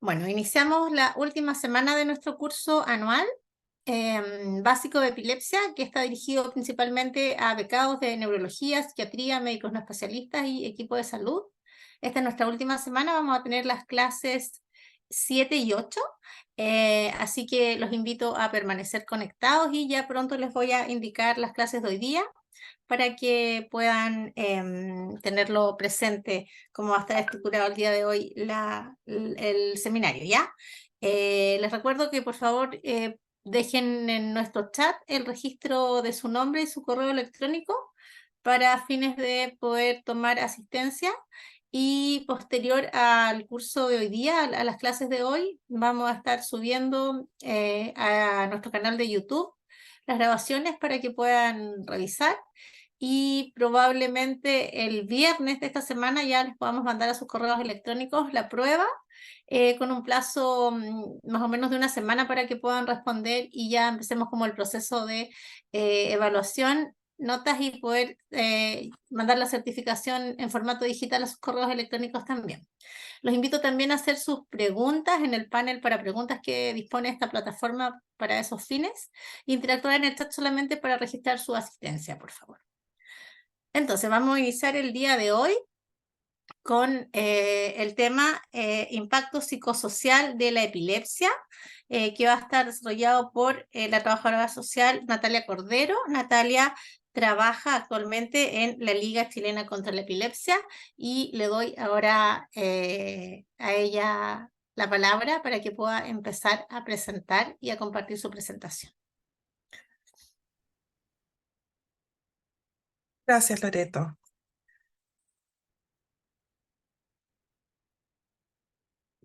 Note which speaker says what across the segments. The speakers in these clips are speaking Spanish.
Speaker 1: Bueno, iniciamos la última semana de nuestro curso anual básico de epilepsia, que está dirigido principalmente a becados de neurología, psiquiatría, médicos no especialistas y equipo de salud. Esta es nuestra última semana, vamos a tener las clases 7 y 8, así que los invito a permanecer conectados y ya pronto les voy a indicar las clases de hoy día para que puedan tenerlo presente, cómo va a estar estructurado el día de hoy el seminario, ¿ya? Les recuerdo que por favor dejen en nuestro chat el registro de su nombre y su correo electrónico para fines de poder tomar asistencia. Y posterior al curso de hoy día, a las clases de hoy, vamos a estar subiendo a nuestro canal de YouTube las grabaciones para que puedan revisar y probablemente el viernes de esta semana ya les podamos mandar a sus correos electrónicos la prueba con un plazo más o menos de una semana para que puedan responder y ya empecemos como el proceso de evaluación, notas y poder mandar la certificación en formato digital a sus correos electrónicos también. Los invito también a hacer sus preguntas en el panel para preguntas que dispone esta plataforma para esos fines e interactuar en el chat solamente para registrar su asistencia, por favor. Entonces, vamos a iniciar el día de hoy con el tema impacto psicosocial de la epilepsia, que va a estar desarrollado por la trabajadora social Natalia Cordero. Natalia trabaja actualmente en la Liga Chilena contra la Epilepsia y le doy ahora a ella la palabra para que pueda empezar a presentar y a compartir su presentación.
Speaker 2: Gracias, Loreto.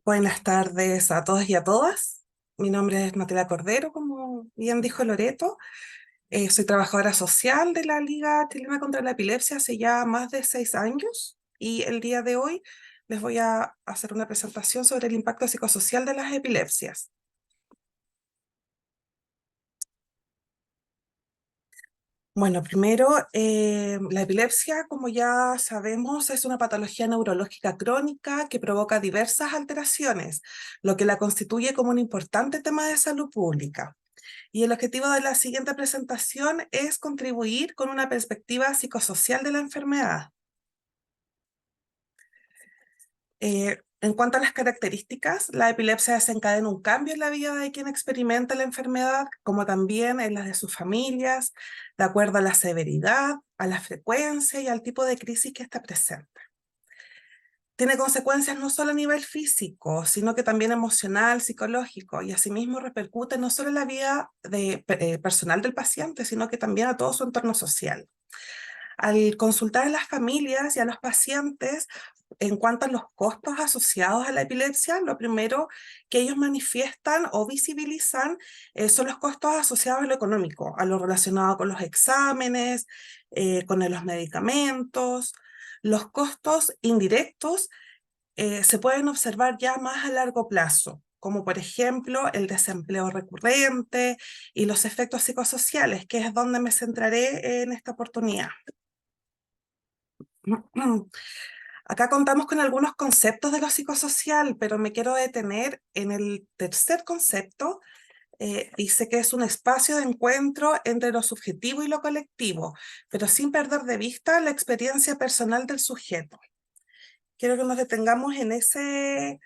Speaker 2: Buenas tardes a todos y a todas. Mi nombre es Natalia Cordero, como bien dijo Loreto. Soy trabajadora social de la Liga Chilena contra la Epilepsia hace ya más de 6 años y el día de hoy les voy a hacer una presentación sobre el impacto psicosocial de las epilepsias. Bueno, primero, la epilepsia, como ya sabemos, es una patología neurológica crónica que provoca diversas alteraciones, lo que la constituye como un importante tema de salud pública. Y el objetivo de la siguiente presentación es contribuir con una perspectiva psicosocial de la enfermedad. En cuanto a las características, la epilepsia desencadena un cambio en la vida de quien experimenta la enfermedad, como también en las de sus familias, de acuerdo a la severidad, a la frecuencia y al tipo de crisis que está presente. Tiene consecuencias no solo a nivel físico, sino que también emocional, psicológico, y asimismo repercute no solo en la vida personal del paciente, sino que también a todo su entorno social. Al consultar a las familias y a los pacientes en cuanto a los costos asociados a la epilepsia, lo primero que ellos manifiestan o visibilizan son los costos asociados a lo económico, a lo relacionado con los exámenes, con los medicamentos. Los costos indirectos se pueden observar ya más a largo plazo, como por ejemplo el desempleo recurrente y los efectos psicosociales, que es donde me centraré en esta oportunidad. Acá contamos con algunos conceptos de lo psicosocial, pero me quiero detener en el tercer concepto. Dice que es un espacio de encuentro entre lo subjetivo y lo colectivo, pero sin perder de vista la experiencia personal del sujeto. Quiero que nos detengamos en ese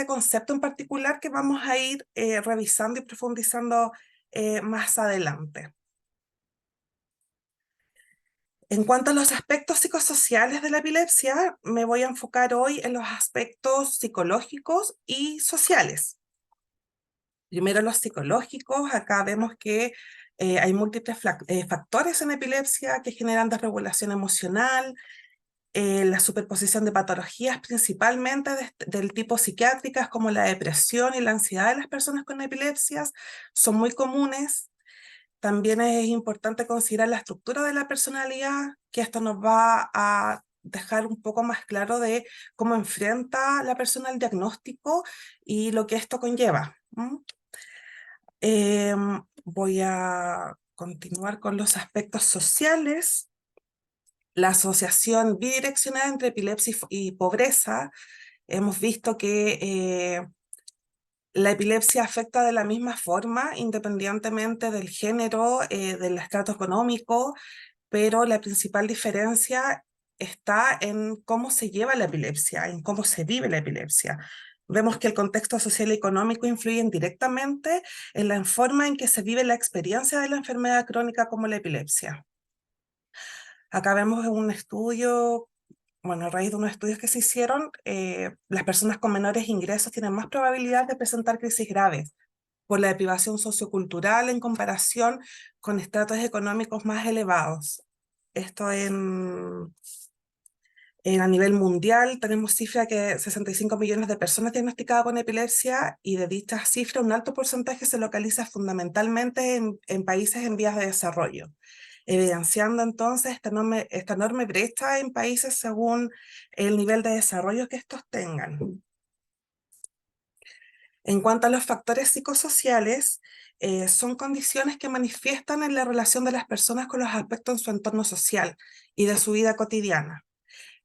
Speaker 2: concepto en particular que vamos a ir revisando y profundizando más adelante. En cuanto a los aspectos psicosociales de la epilepsia, me voy a enfocar hoy en los aspectos psicológicos y sociales. Primero los psicológicos, acá vemos que hay múltiples factores en epilepsia que generan desregulación emocional, la superposición de patologías principalmente del tipo psiquiátricas como la depresión y la ansiedad de las personas con epilepsias son muy comunes. También es importante considerar la estructura de la personalidad, que esto nos va a dejar un poco más claro de cómo enfrenta la persona el diagnóstico y lo que esto conlleva. Voy a continuar con los aspectos sociales. La asociación bidireccional entre epilepsia y pobreza Hemos visto que la epilepsia afecta de la misma forma, independientemente del género, del estrato económico, pero la principal diferencia está en cómo se lleva la epilepsia, en cómo se vive la epilepsia. Vemos que el contexto social y económico influyen directamente en la forma en que se vive la experiencia de la enfermedad crónica como la epilepsia. Acá vemos un estudio, bueno, a raíz de unos estudios que se hicieron, las personas con menores ingresos tienen más probabilidad de presentar crisis graves por la deprivación sociocultural en comparación con estratos económicos más elevados. Esto a nivel mundial tenemos cifra que 65 millones de personas diagnosticadas con epilepsia, y de dichas cifras un alto porcentaje se localiza fundamentalmente en países en vías de desarrollo, evidenciando entonces esta enorme brecha en países según el nivel de desarrollo que estos tengan. En cuanto a los factores psicosociales, son condiciones que manifiestan en la relación de las personas con los aspectos en su entorno social y de su vida cotidiana.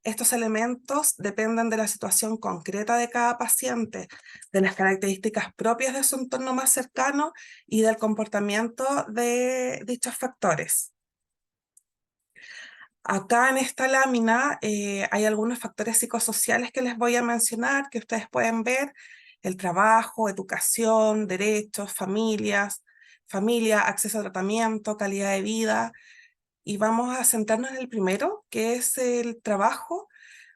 Speaker 2: Estos elementos dependen de la situación concreta de cada paciente, de las características propias de su entorno más cercano y del comportamiento de dichos factores. Acá en esta lámina hay algunos factores psicosociales que les voy a mencionar, que ustedes pueden ver: el trabajo, educación, derechos, familia, acceso a tratamiento, calidad de vida. Y vamos a centrarnos en el primero, que es el trabajo.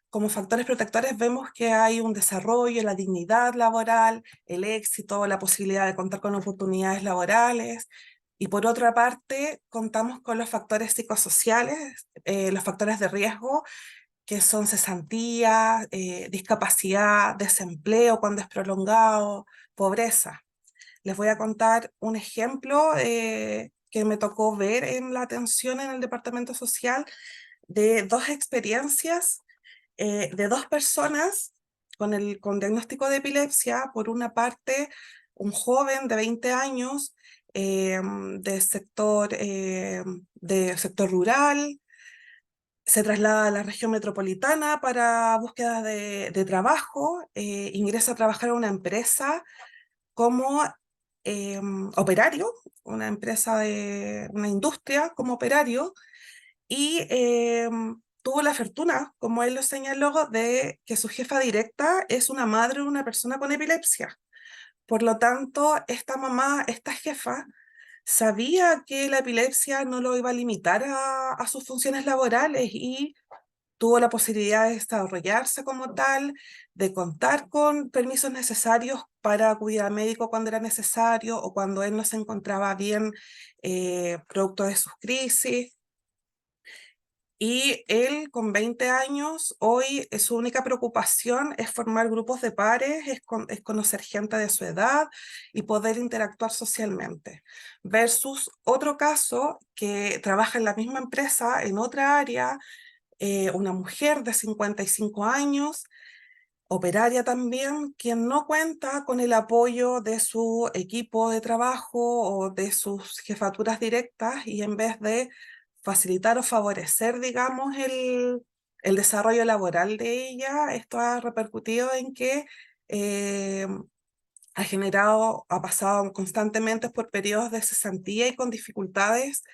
Speaker 2: Como factores protectores vemos que hay un desarrollo, la dignidad laboral, el éxito, la posibilidad de contar con oportunidades laborales. Y por otra parte, contamos con los factores psicosociales, los factores de riesgo, que son cesantía, discapacidad, desempleo cuando es prolongado, pobreza. Les voy a contar un ejemplo que me tocó ver en la atención en el departamento social, de dos experiencias de dos personas con diagnóstico de epilepsia. Por una parte, un joven de 20 años eh, de sector rural, se traslada a la región metropolitana para búsqueda de trabajo, ingresa a trabajar a una empresa como operario, una empresa de una industria como operario, y tuvo la fortuna, como él lo señaló, de que su jefa directa es una madre de una persona con epilepsia. Por lo tanto, esta mamá, esta jefa, sabía que la epilepsia no lo iba a limitar a sus funciones laborales, y tuvo la posibilidad de desarrollarse como tal, de contar con permisos necesarios para acudir al médico cuando era necesario o cuando él no se encontraba bien, producto de sus crisis. Y él, con 20 años, hoy su única preocupación es formar grupos de pares, es conocer gente de su edad y poder interactuar socialmente. Versus otro caso que trabaja en la misma empresa, en otra área, una mujer de 55 años, operaria también, quien no cuenta con el apoyo de su equipo de trabajo o de sus jefaturas directas, y en vez de facilitar o favorecer, digamos, el desarrollo laboral de ella, esto ha repercutido en que eh, ha pasado constantemente por periodos de cesantía y con dificultades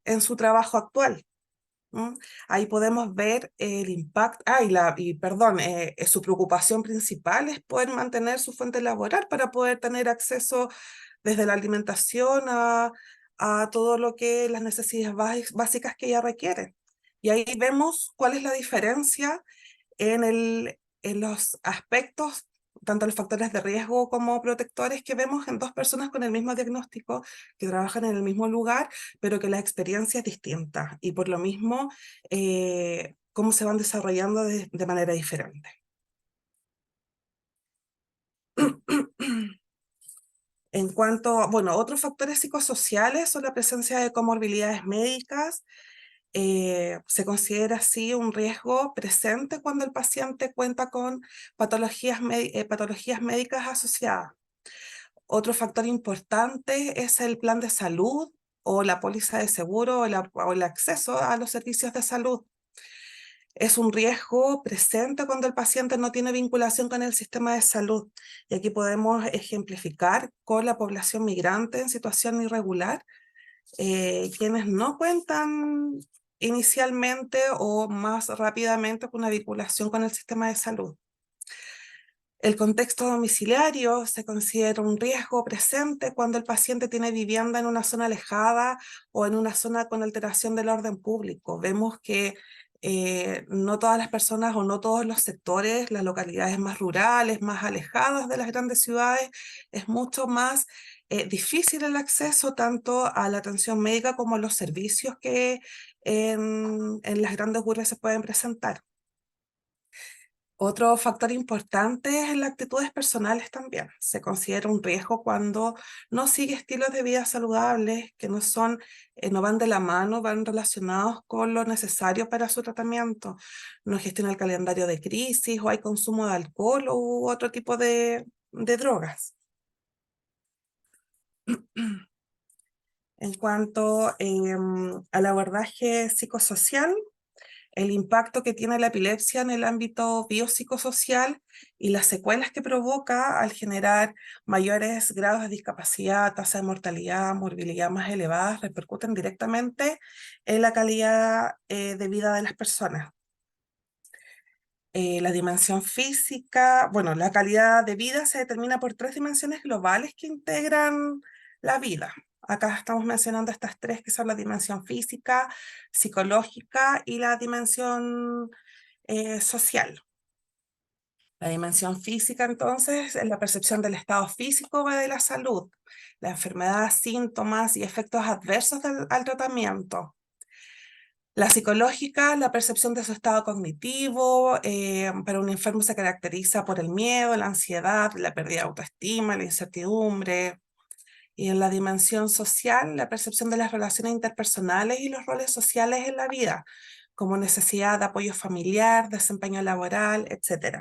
Speaker 2: en su trabajo actual. ¿Mm? Ahí podemos ver el impacto, perdón, su preocupación principal es poder mantener su fuente laboral para poder tener acceso desde la alimentación a todo lo que las necesidades básicas que ella requiere. Y ahí vemos cuál es la diferencia en los aspectos, tanto los factores de riesgo como protectores, que vemos en dos personas con el mismo diagnóstico, que trabajan en el mismo lugar, pero que la experiencia es distinta, y por lo mismo, cómo se van desarrollando de manera diferente. En cuanto, bueno, otros factores psicosociales son la presencia de comorbilidades médicas. Se considera así un riesgo presente cuando el paciente cuenta con patologías médicas asociadas. Otro factor importante es el plan de salud o la póliza de seguro o el acceso a los servicios de salud. Es un riesgo presente cuando el paciente no tiene vinculación con el sistema de salud. Y aquí podemos ejemplificar con la población migrante en situación irregular, quienes no cuentan inicialmente o más rápidamente con una vinculación con el sistema de salud. El contexto domiciliario se considera un riesgo presente cuando el paciente tiene vivienda en una zona alejada o en una zona con alteración del orden público. Vemos que no todas las personas o no todos los sectores, las localidades más rurales, más alejadas de las grandes ciudades, es mucho más difícil el acceso tanto a la atención médica como a los servicios que en las grandes urbes se pueden presentar. Otro factor importante es las actitudes personales también. Se considera un riesgo cuando no sigue estilos de vida saludables que no son, no van de la mano, van relacionados con lo necesario para su tratamiento. No gestiona el calendario de crisis o hay consumo de alcohol u otro tipo de drogas. En cuanto al abordaje psicosocial, el impacto que tiene la epilepsia en el ámbito biopsicosocial y las secuelas que provoca al generar mayores grados de discapacidad, tasa de mortalidad, morbilidad más elevadas, repercuten directamente en la calidad de vida de las personas. La dimensión física, bueno, la calidad de vida se determina por 3 dimensiones globales que integran la vida. Acá estamos mencionando estas 3 que son la dimensión física, psicológica y la dimensión social. La dimensión física, entonces, es la percepción del estado físico de la salud, la enfermedad, síntomas y efectos adversos al tratamiento. La psicológica, la percepción de su estado cognitivo, para un enfermo se caracteriza por el miedo, la ansiedad, la pérdida de autoestima, la incertidumbre. Y en la dimensión social, la percepción de las relaciones interpersonales y los roles sociales en la vida, como necesidad de apoyo familiar, desempeño laboral, etc.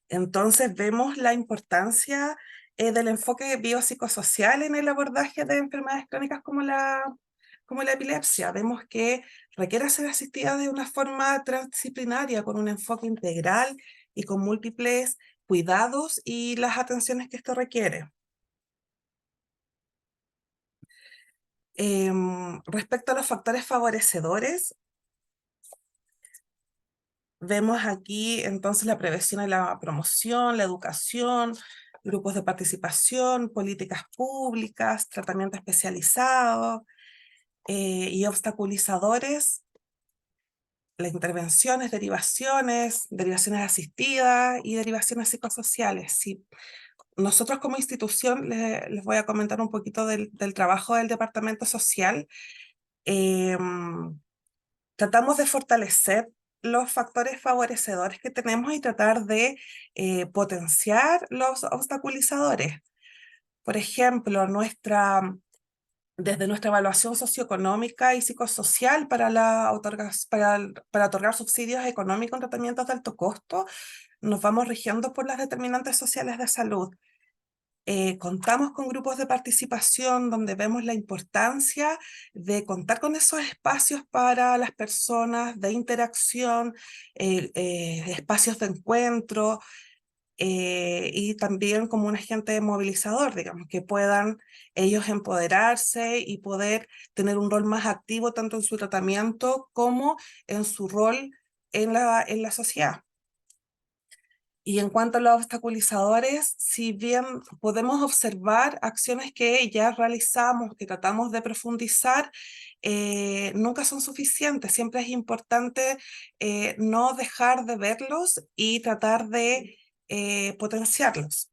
Speaker 2: Entonces vemos la importancia del enfoque biopsicosocial en el abordaje de enfermedades crónicas como la epilepsia. Vemos que requiere ser asistida de una forma transdisciplinaria, con un enfoque integral y con múltiples cuidados y las atenciones que esto requiere. Respecto a los factores favorecedores, vemos aquí entonces la prevención y la promoción, la educación, grupos de participación, políticas públicas, tratamiento especializado y obstaculizadores, las intervenciones, derivaciones asistidas y derivaciones psicosociales. Si nosotros como institución, les voy a comentar un poquito del trabajo del Departamento Social. Tratamos de fortalecer los factores favorecedores que tenemos y tratar de potenciar los obstaculizadores. Por ejemplo, desde nuestra evaluación socioeconómica y psicosocial para otorgar subsidios económicos en tratamientos de alto costo, nos vamos rigiendo por las determinantes sociales de salud. Contamos con grupos de participación donde vemos la importancia de contar con esos espacios para las personas de interacción, espacios de encuentro, y también como un agente movilizador, digamos, que puedan ellos empoderarse y poder tener un rol más activo tanto en su tratamiento como en su rol en la sociedad. Y en cuanto a los obstaculizadores, si bien podemos observar acciones que ya realizamos, que tratamos de profundizar, nunca son suficientes. Siempre es importante no dejar de verlos y tratar de potenciarlos.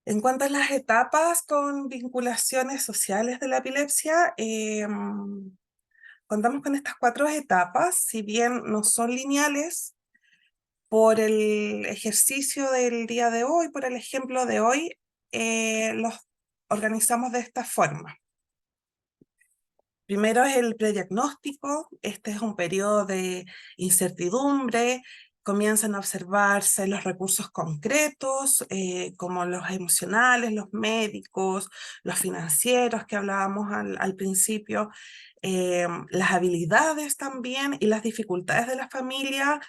Speaker 2: En cuanto a las etapas con vinculaciones sociales de la epilepsia, contamos con estas 4 etapas, si bien no son lineales. Por el ejercicio del día de hoy, por el ejemplo de hoy, los organizamos de esta forma. Primero es el prediagnóstico. Este es un periodo de incertidumbre, comienzan a observarse los recursos concretos, como los emocionales, los médicos, los financieros que hablábamos al principio, las habilidades también y las dificultades de la familia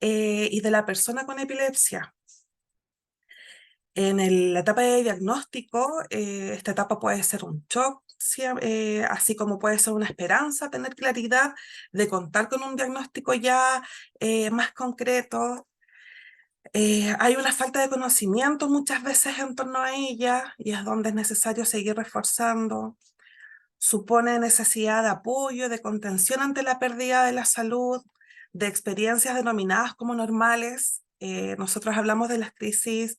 Speaker 2: y de la persona con epilepsia. La etapa de diagnóstico, esta etapa puede ser un shock, sí, así como puede ser una esperanza, tener claridad de contar con un diagnóstico ya más concreto. Hay una falta de conocimiento muchas veces en torno a ella y es donde es necesario seguir reforzando. Supone necesidad de apoyo, de contención ante la pérdida de la salud, de experiencias denominadas como normales. Nosotros hablamos de las crisis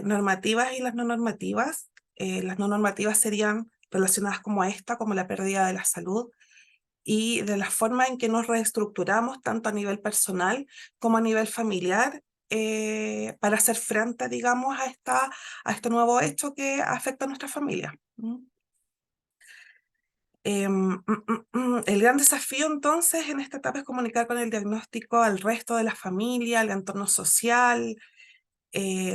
Speaker 2: normativas y las no normativas. Las no normativas serían relacionadas como esta, como la pérdida de la salud y de la forma en que nos reestructuramos tanto a nivel personal como a nivel familiar para hacer frente, digamos, a este nuevo hecho que afecta a nuestra familia. El gran desafío entonces en esta etapa es comunicar con el diagnóstico al resto de la familia, al entorno social.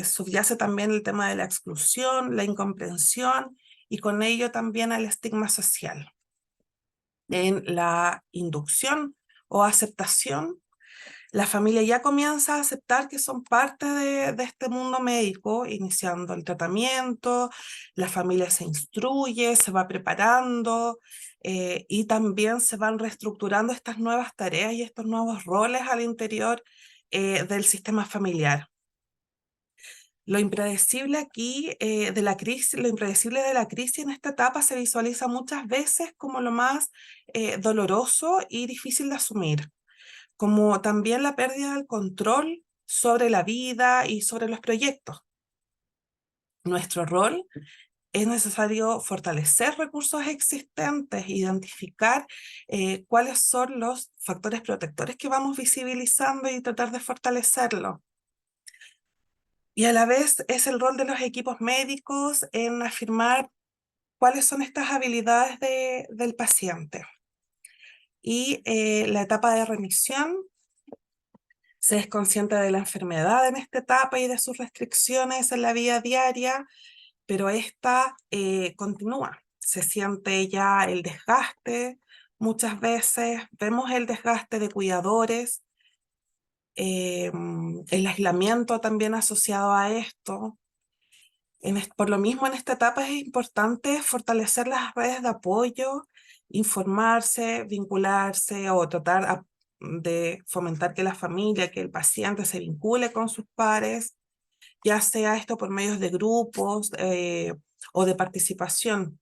Speaker 2: Subyace también el tema de la exclusión, la incomprensión y con ello también al estigma social. En la inducción o aceptación, la familia ya comienza a aceptar que son parte de este mundo médico, iniciando el tratamiento, la familia se instruye, se va preparando y también se van reestructurando estas nuevas tareas y estos nuevos roles al interior del sistema familiar. Lo impredecible aquí de la crisis, lo impredecible de la crisis en esta etapa se visualiza muchas veces como lo más doloroso y difícil de asumir, como también la pérdida del control sobre la vida y sobre los proyectos. Nuestro rol es necesario fortalecer recursos existentes, identificar cuáles son los factores protectores que vamos visibilizando y tratar de fortalecerlos. Y a la vez es el rol de los equipos médicos en afirmar cuáles son estas habilidades del paciente. Y la etapa de remisión, se es consciente de la enfermedad en esta etapa y de sus restricciones en la vida diaria, pero esta continúa. Se siente ya el desgaste, muchas veces vemos el desgaste de cuidadores, el aislamiento también asociado a esto. Por lo mismo, en esta etapa es importante fortalecer las redes de apoyo, informarse, vincularse o tratar de fomentar que la familia, que el paciente se vincule con sus pares, ya sea esto por medios de grupos o de participación.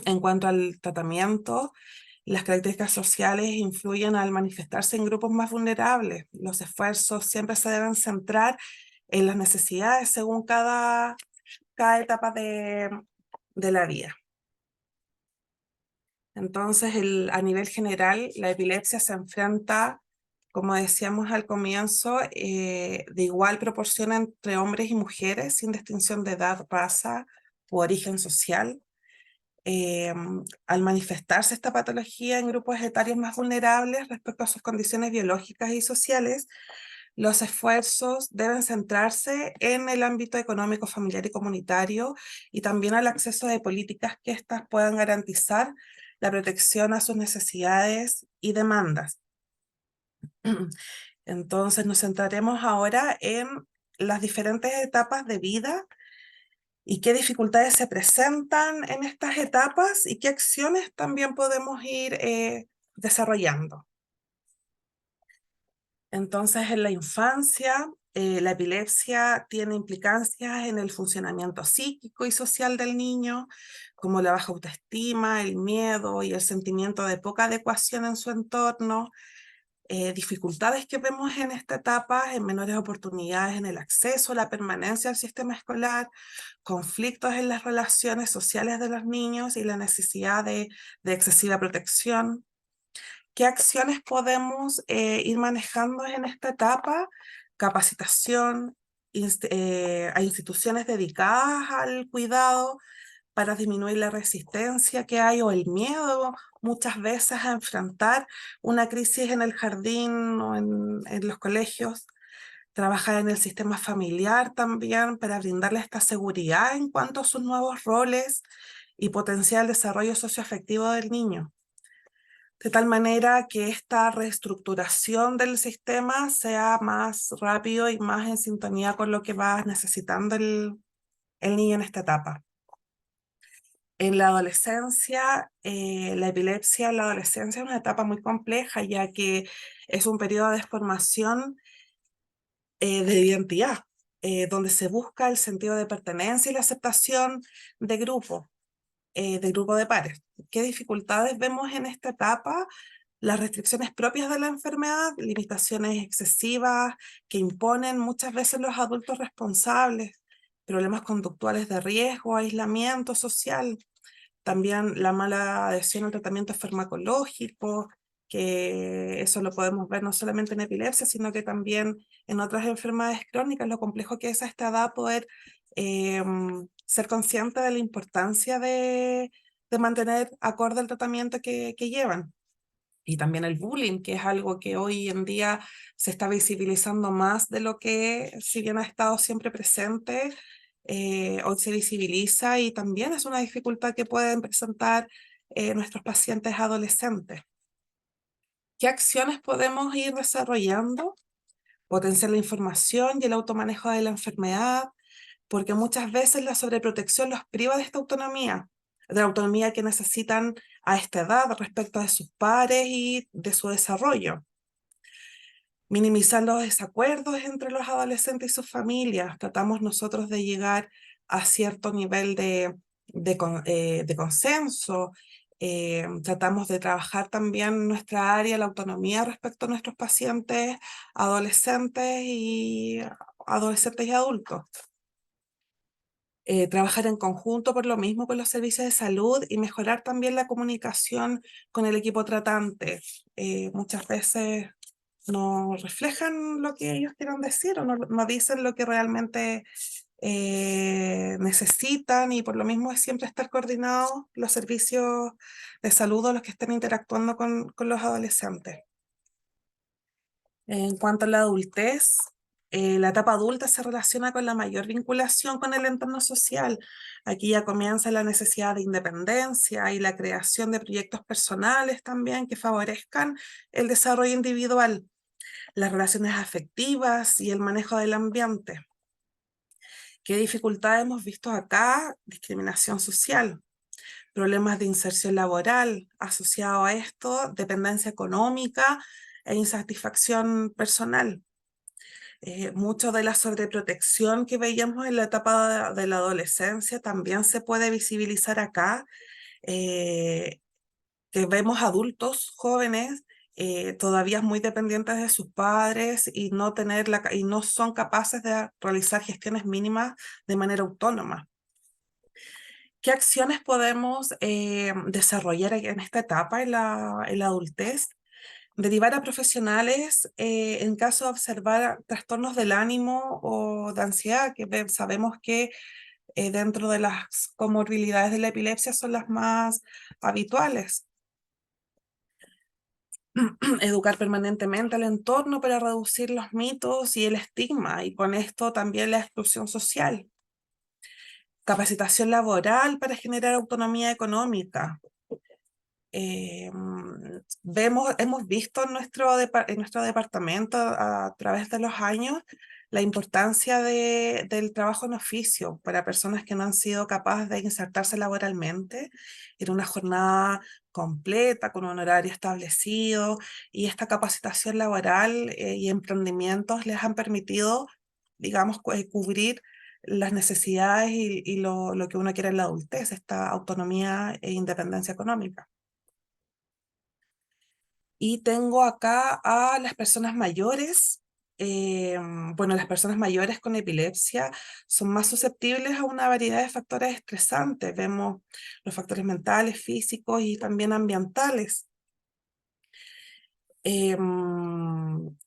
Speaker 2: En cuanto al tratamiento, las características sociales influyen al manifestarse en grupos más vulnerables. Los esfuerzos siempre se deben centrar en las necesidades según cada etapa de la vida. Entonces, a nivel general, la epilepsia se enfrenta, como decíamos al comienzo, de igual proporción entre hombres y mujeres, sin distinción de edad, raza u origen social. Al manifestarse esta patología en grupos etarios más vulnerables respecto a sus condiciones biológicas y sociales, los esfuerzos deben centrarse en el ámbito económico, familiar y comunitario y también al acceso de políticas que éstas puedan garantizar la protección a sus necesidades y demandas. Entonces nos centraremos ahora en las diferentes etapas de vida y qué dificultades se presentan en estas etapas y qué acciones también podemos ir desarrollando. Entonces, en la infancia, la epilepsia tiene implicancias en el funcionamiento psíquico y social del niño, como la baja autoestima, el miedo y el sentimiento de poca adecuación en su entorno, dificultades que vemos en esta etapa, en menores oportunidades en el acceso, la permanencia al sistema escolar, conflictos en las relaciones sociales de los niños y la necesidad de excesiva protección. ¿Qué acciones podemos ir manejando en esta etapa? Capacitación a instituciones dedicadas al cuidado para disminuir la resistencia que hay o el miedo muchas veces a enfrentar una crisis en el jardín o en los colegios. Trabajar en el sistema familiar también para brindarle esta seguridad en cuanto a sus nuevos roles y potenciar el desarrollo socioafectivo del niño. De tal manera que esta reestructuración del sistema sea más rápido y más en sintonía con lo que va necesitando el niño en esta etapa. En la adolescencia, la epilepsia en la adolescencia es una etapa muy compleja, ya que es un periodo de formación de identidad, donde se busca el sentido de pertenencia y la aceptación de grupo de pares. ¿Qué dificultades vemos en esta etapa? Las restricciones propias de la enfermedad, limitaciones excesivas que imponen muchas veces los adultos responsables, problemas conductuales de riesgo, aislamiento social, también la mala adhesión al tratamiento farmacológico, que eso lo podemos ver no solamente en epilepsia, sino que también en otras enfermedades crónicas, lo complejo que es a esta edad poder ser consciente de la importancia de mantener acorde el tratamiento que llevan. Y también el bullying, que es algo que hoy en día se está visibilizando más de lo que, si bien ha estado siempre presente, hoy se visibiliza y también es una dificultad que pueden presentar nuestros pacientes adolescentes. ¿Qué acciones podemos ir desarrollando? Potenciar la información y el automanejo de la enfermedad, porque muchas veces la sobreprotección los priva de la autonomía que necesitan a esta edad respecto de sus pares y de su desarrollo. Minimizar los desacuerdos entre los adolescentes y sus familias. Tratamos nosotros de llegar a cierto nivel de consenso. Tratamos de trabajar también nuestra área, la autonomía respecto a nuestros pacientes adolescentes y adultos. Trabajar en conjunto por lo mismo con los servicios de salud y mejorar también la comunicación con el equipo tratante. Muchas veces no reflejan lo que ellos quieran decir o no dicen lo que realmente necesitan, y por lo mismo es siempre estar coordinados los servicios de salud o los que estén interactuando con los adolescentes. En cuanto a la adultez, la etapa adulta se relaciona con la mayor vinculación con el entorno social. Aquí ya comienza la necesidad de independencia y la creación de proyectos personales también que favorezcan el desarrollo individual, las relaciones afectivas y el manejo del ambiente. ¿Qué dificultades hemos visto acá? Discriminación social, problemas de inserción laboral asociado a esto, dependencia económica e insatisfacción personal. Mucho de la sobreprotección que veíamos en la etapa de la adolescencia también se puede visibilizar acá, que vemos adultos jóvenes todavía muy dependientes de sus padres y y no son capaces de realizar gestiones mínimas de manera autónoma. ¿Qué acciones podemos desarrollar en esta etapa, en la adultez? Derivar a profesionales en caso de observar trastornos del ánimo o de ansiedad, que sabemos que dentro de las comorbilidades de la epilepsia son las más habituales. Educar permanentemente al entorno para reducir los mitos y el estigma, y con esto también la exclusión social. Capacitación laboral para generar autonomía económica. Hemos visto en nuestro departamento a través de los años la importancia del trabajo en oficio para personas que no han sido capaces de insertarse laboralmente en una jornada completa, con un horario establecido, y esta capacitación laboral y emprendimientos les han permitido, digamos, cubrir las necesidades y lo que uno quiere en la adultez, esta autonomía e independencia económica. Y tengo acá a las personas mayores. Bueno, las personas mayores con epilepsia son más susceptibles a una variedad de factores estresantes. Vemos los factores mentales, físicos y también ambientales.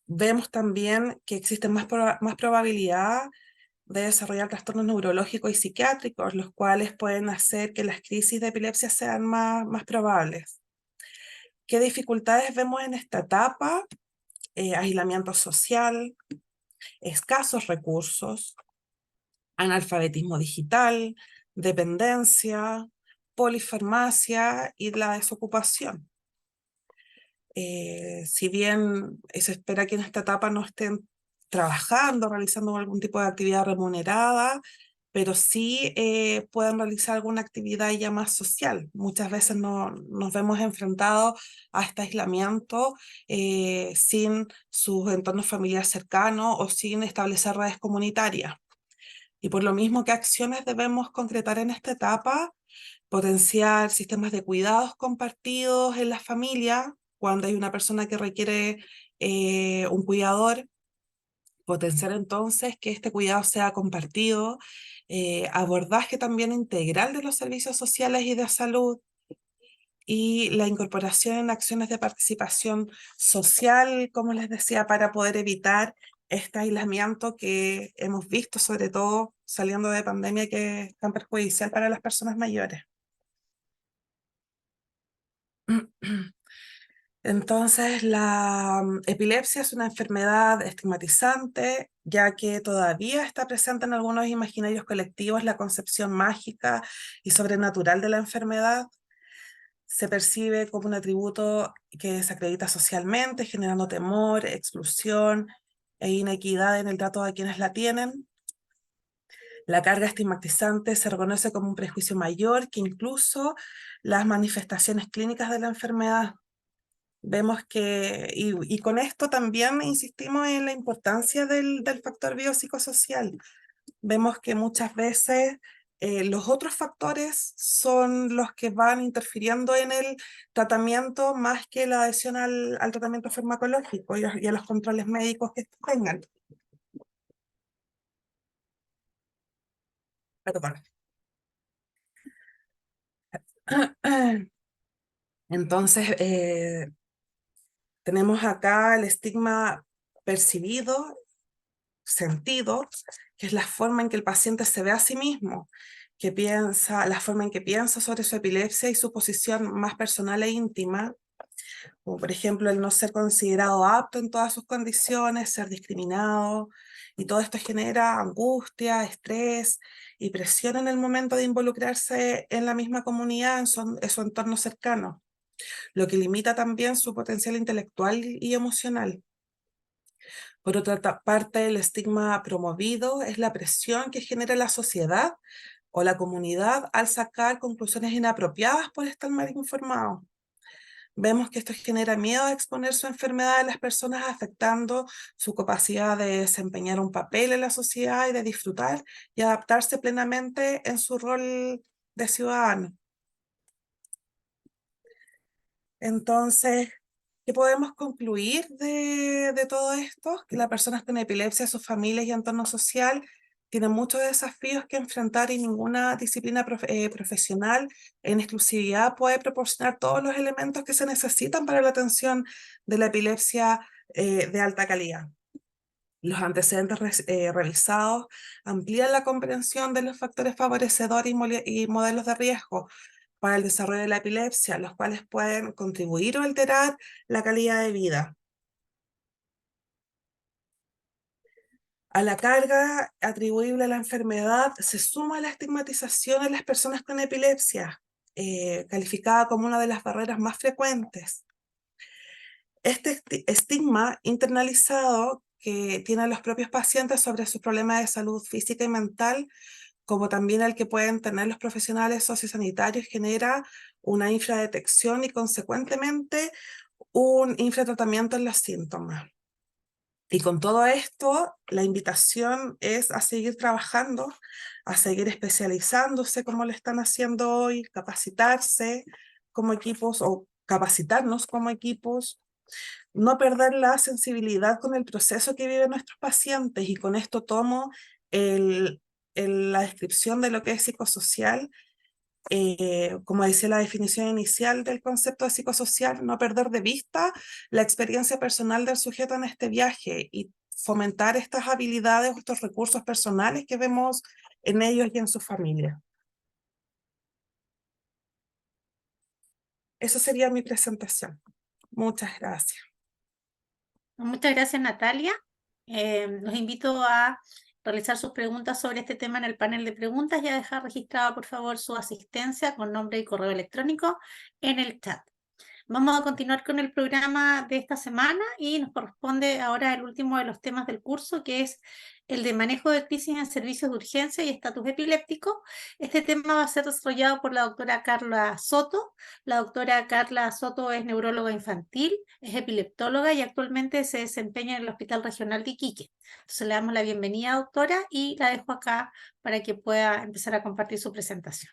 Speaker 2: Vemos también que existe más probabilidad de desarrollar trastornos neurológicos y psiquiátricos, los cuales pueden hacer que las crisis de epilepsia sean más probables. ¿Qué dificultades vemos en esta etapa? Aislamiento social, escasos recursos, analfabetismo digital, dependencia, polifarmacia y la desocupación. Si bien se espera que en esta etapa no estén trabajando, realizando algún tipo de actividad remunerada, pero sí pueden realizar alguna actividad ya más social. Muchas veces nos vemos enfrentados a este aislamiento sin sus entornos familiares cercanos o sin establecer redes comunitarias. Y por lo mismo, ¿qué acciones debemos concretar en esta etapa? Potenciar sistemas de cuidados compartidos en la familia, cuando hay una persona que requiere un cuidador, potenciar entonces que este cuidado sea compartido, abordaje también integral de los servicios sociales y de salud, y la incorporación en acciones de participación social, como les decía, para poder evitar este aislamiento que hemos visto, sobre todo saliendo de pandemia, que es tan perjudicial para las personas mayores. Entonces, la epilepsia es una enfermedad estigmatizante, ya que todavía está presente en algunos imaginarios colectivos la concepción mágica y sobrenatural de la enfermedad. Se percibe como un atributo que desacredita socialmente, generando temor, exclusión e inequidad en el trato a quienes la tienen. La carga estigmatizante se reconoce como un prejuicio mayor que incluso las manifestaciones clínicas de la enfermedad. Vemos que, y con esto también insistimos en la importancia del factor biopsicosocial. Vemos que muchas veces los otros factores son los que van interfiriendo en el tratamiento más que la adhesión al tratamiento farmacológico y a los controles médicos que tengan. Perdón. Entonces, tenemos acá el estigma percibido, sentido, que es la forma en que el paciente se ve a sí mismo, que piensa, la forma en que piensa sobre su epilepsia y su posición más personal e íntima, como por ejemplo el no ser considerado apto en todas sus condiciones, ser discriminado, y todo esto genera angustia, estrés y presión en el momento de involucrarse en la misma comunidad, en su entorno cercano, lo que limita también su potencial intelectual y emocional. Por otra parte, el estigma promovido es la presión que genera la sociedad o la comunidad al sacar conclusiones inapropiadas por estar mal informados. Vemos que esto genera miedo a exponer su enfermedad a las personas, afectando su capacidad de desempeñar un papel en la sociedad y de disfrutar y adaptarse plenamente en su rol de ciudadano. Entonces, ¿qué podemos concluir de todo esto? Que las personas con epilepsia, sus familias y entorno social tienen muchos desafíos que enfrentar, y ninguna disciplina profesional en exclusividad puede proporcionar todos los elementos que se necesitan para la atención de la epilepsia de alta calidad. Los antecedentes revisados amplían la comprensión de los factores favorecedores y modelos de riesgo para el desarrollo de la epilepsia, los cuales pueden contribuir o alterar la calidad de vida. A la carga atribuible a la enfermedad se suma la estigmatización en las personas con epilepsia, calificada como una de las barreras más frecuentes. Este estigma internalizado que tienen los propios pacientes sobre sus problemas de salud física y mental, como también el que pueden tener los profesionales sociosanitarios, genera una infradetección y consecuentemente un infratratamiento en los síntomas. Y con todo esto, la invitación es a seguir trabajando, a seguir especializándose como lo están haciendo hoy, capacitarse como equipos o capacitarnos como equipos, no perder la sensibilidad con el proceso que viven nuestros pacientes. Y con esto tomo la descripción de lo que es psicosocial. Como decía la definición inicial del concepto de psicosocial, no perder de vista la experiencia personal del sujeto en este viaje y fomentar estas habilidades, estos recursos personales que vemos en ellos y en su familia. Esa sería mi presentación. Muchas gracias.
Speaker 1: Muchas gracias, Natalia. Los invito a realizar sus preguntas sobre este tema en el panel de preguntas y a dejar registrada, por favor, su asistencia con nombre y correo electrónico en el chat. Vamos a continuar con el programa de esta semana y nos corresponde ahora el último de los temas del curso, que es el de manejo de crisis en servicios de urgencia y estatus epiléptico. Este tema va a ser desarrollado por la doctora Carla Soto. La doctora Carla Soto es neuróloga infantil, es epileptóloga y actualmente se desempeña en el Hospital Regional de Iquique. Entonces le damos la bienvenida, doctora, y la dejo acá para que pueda empezar a compartir su presentación.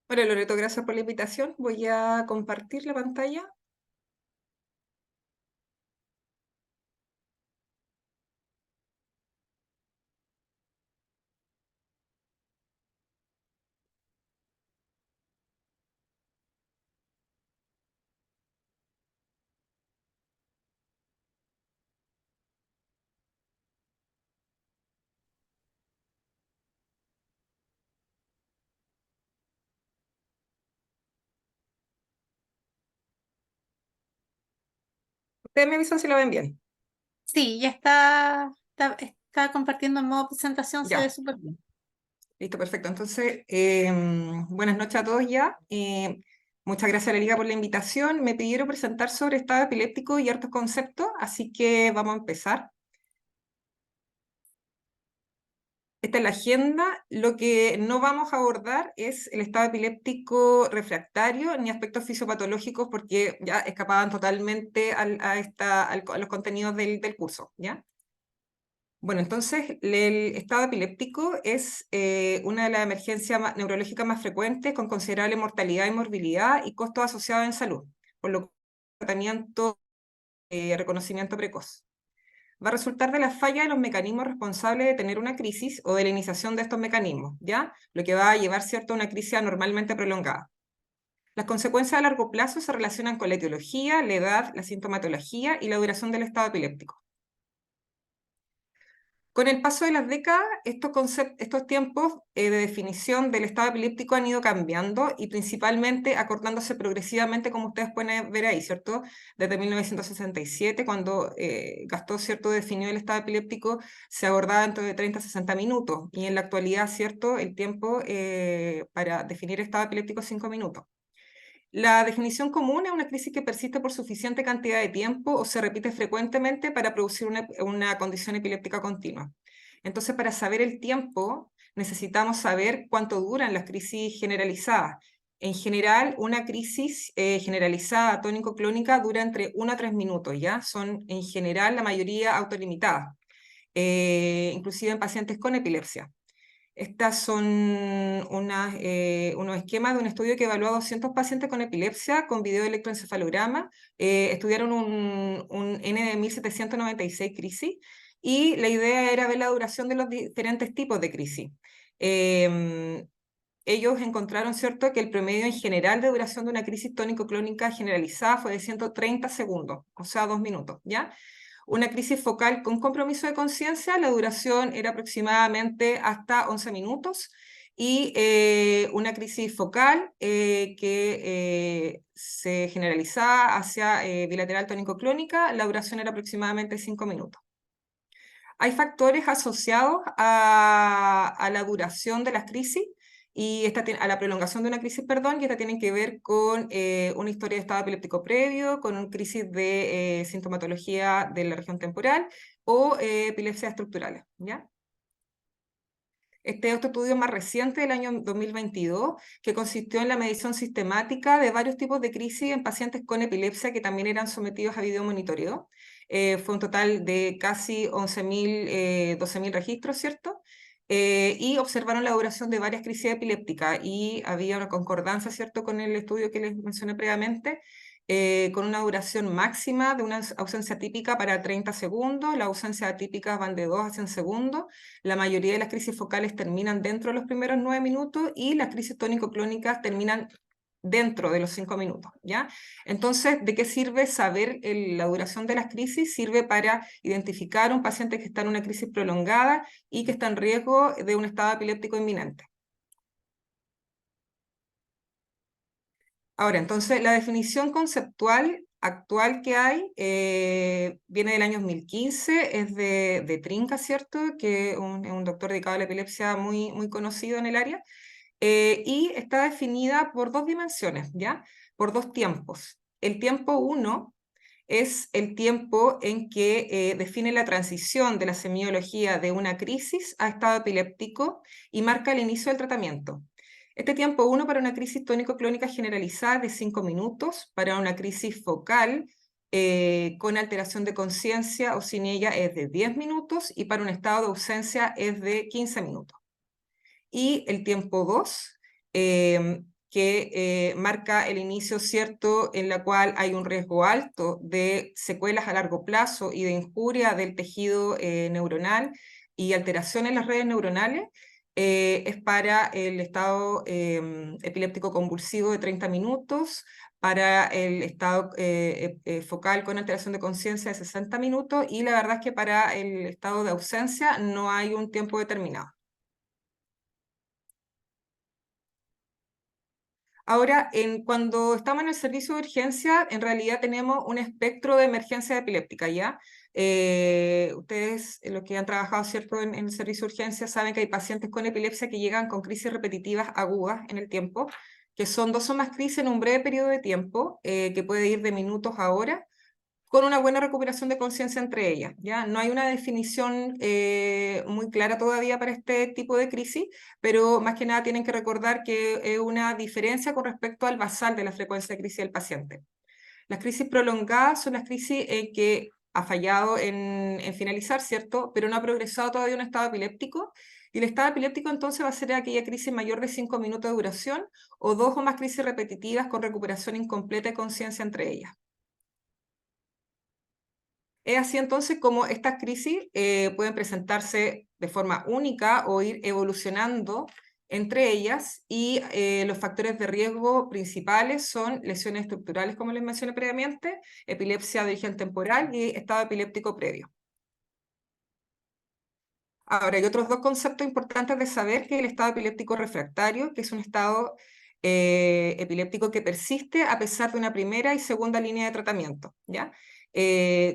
Speaker 3: Hola Loreto, gracias por la invitación. Voy a compartir la pantalla. Ustedes me avisan si la ven bien.
Speaker 1: Sí, ya está compartiendo en modo presentación, se ve
Speaker 3: Ya,
Speaker 1: súper bien.
Speaker 3: listo, perfecto. Entonces, buenas noches a todos ya. Muchas gracias a la Liga por la invitación. Me pidieron presentar sobre estado epiléptico y hartos conceptos, así que vamos a empezar. Esta es la agenda. Lo que no vamos a abordar es el estado epiléptico refractario ni aspectos fisiopatológicos porque ya escapaban totalmente a los contenidos del curso, ¿ya? Bueno, entonces el estado epiléptico es una de las emergencias neurológicas más frecuentes con considerable mortalidad y morbilidad y costos asociados en salud, por lo que el tratamiento reconocimiento precoz. Va a resultar de la falla de los mecanismos responsables de tener una crisis o de la iniciación de estos mecanismos, ¿ya? Lo que va a llevar, ¿cierto?, a una crisis anormalmente prolongada. Las consecuencias a largo plazo se relacionan con la etiología, la edad, la sintomatología y la duración del estado epiléptico. Con el paso de las décadas, estos tiempos de definición del estado epiléptico han ido cambiando y principalmente acortándose progresivamente, como ustedes pueden ver ahí, ¿cierto? Desde 1967, cuando Gastó, ¿cierto?, definió el estado epiléptico, se abordaba dentro de 30 a 60 minutos, y en la actualidad, ¿cierto?, el tiempo para definir estado epiléptico es 5 minutos. La definición común es una crisis que persiste por suficiente cantidad de tiempo o se repite frecuentemente para producir una condición epiléptica continua. Entonces, para saber el tiempo, necesitamos saber cuánto duran las crisis generalizadas. En general, una crisis generalizada tónico-clónica dura entre 1 a 3 minutos, ¿ya? Son, en general, la mayoría autolimitadas, inclusive en pacientes con epilepsia. Estas son unos esquemas de un estudio que evaluó a 200 pacientes con epilepsia con videoelectroencefalograma. Estudiaron un N de 1796 crisis y la idea era ver la duración de los diferentes tipos de crisis. Ellos encontraron, ¿cierto?, que el promedio en general de duración de una crisis tónico-clónica generalizada fue de 130 segundos, o sea, 2 minutos, ¿ya? Una crisis focal con compromiso de conciencia, la duración era aproximadamente hasta 11 minutos, y una crisis focal que se generalizaba hacia bilateral tónico-clónica, la duración era aproximadamente 5 minutos. Hay factores asociados a la duración de las crisis y a la prolongación de una crisis, perdón, y esta tienen que ver con una historia de estado epiléptico previo, con una crisis de sintomatología de la región temporal o epilepsias estructurales, ¿ya? Este es otro estudio más reciente del año 2022 que consistió en la medición sistemática de varios tipos de crisis en pacientes con epilepsia que también eran sometidos a videomonitoreo. Fue un total de casi 11.000, 12.000 registros, ¿cierto? Y observaron la duración de varias crisis epilépticas y había una concordancia, ¿cierto?, con el estudio que les mencioné previamente, con una duración máxima de una ausencia típica para 30 segundos, las ausencias atípicas van de 2 a 100 segundos, la mayoría de las crisis focales terminan dentro de los primeros 9 minutos y las crisis tónico-clónicas terminan dentro de los 5 minutos, ¿ya? Entonces, ¿de qué sirve saber la duración de las crisis? Sirve para identificar a un paciente que está en una crisis prolongada y que está en riesgo de un estado epiléptico inminente. Ahora, entonces, la definición conceptual actual que hay viene del año 2015, es de Trinca, ¿cierto? Que es un doctor dedicado a la epilepsia muy, muy conocido en el área. Y está definida por dos dimensiones, ¿ya? Por dos tiempos. El tiempo 1 es el tiempo en que define la transición de la semiología de una crisis a estado epiléptico y marca el inicio del tratamiento. Este tiempo 1 para una crisis tónico-clónica generalizada es de 5 minutos, para una crisis focal con alteración de conciencia o sin ella es de 10 minutos y para un estado de ausencia es de 15 minutos. Y el tiempo 2, que marca el inicio, ¿cierto?, en la cual hay un riesgo alto de secuelas a largo plazo y de injuria del tejido neuronal y alteración en las redes neuronales, es para el estado epiléptico convulsivo de 30 minutos, para el estado focal con alteración de conciencia de 60 minutos, y la verdad es que para el estado de ausencia no hay un tiempo determinado. Ahora, cuando estamos en el servicio de urgencia, en realidad tenemos un espectro de emergencia epiléptica, ¿ya? Ustedes, los que han trabajado, ¿cierto?, en el servicio de urgencia, saben que hay pacientes con epilepsia que llegan con crisis repetitivas agudas en el tiempo, que son 2 o más crisis en un breve periodo de tiempo, que puede ir de minutos a horas, con una buena recuperación de conciencia entre ellas, ¿ya? No hay una definición muy clara todavía para este tipo de crisis, pero más que nada tienen que recordar que es una diferencia con respecto al basal de la frecuencia de crisis del paciente. Las crisis prolongadas son las crisis en que ha fallado en finalizar, ¿cierto?, pero no ha progresado todavía un estado epiléptico, y el estado epiléptico entonces va a ser aquella crisis mayor de 5 minutos de duración, o 2 o más crisis repetitivas con recuperación incompleta de conciencia entre ellas. Es así entonces como estas crisis pueden presentarse de forma única o ir evolucionando entre ellas, y los factores de riesgo principales son lesiones estructurales, como les mencioné previamente, epilepsia de origen temporal y estado epiléptico previo. Ahora, hay otros dos conceptos importantes de saber, que es el estado epiléptico refractario, que es un estado epiléptico que persiste a pesar de una primera y segunda línea de tratamiento, ¿ya?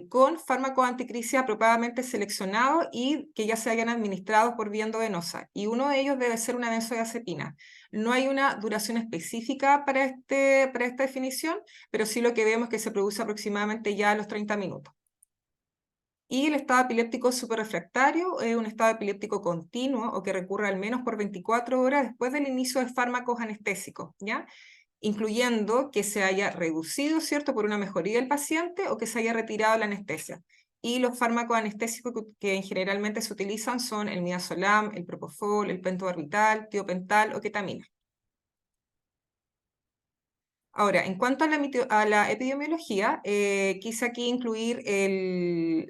Speaker 3: Con fármacos anticrisis apropiadamente seleccionados y que ya se hayan administrado por vía endovenosa, y uno de ellos debe ser una benzodiazepina. No hay una duración específica para esta definición, pero sí lo que vemos es que se produce aproximadamente ya a los 30 minutos. Y el estado epiléptico superrefractario es un estado epiléptico continuo o que recurre al menos por 24 horas después del inicio de fármacos anestésicos, ¿ya? Incluyendo que se haya reducido, ¿cierto?, por una mejoría del paciente, o que se haya retirado la anestesia. Y los fármacos anestésicos que generalmente se utilizan son el midazolam, el propofol, el pentobarbital, tiopental o ketamina. Ahora, en cuanto a la epidemiología, quise aquí incluir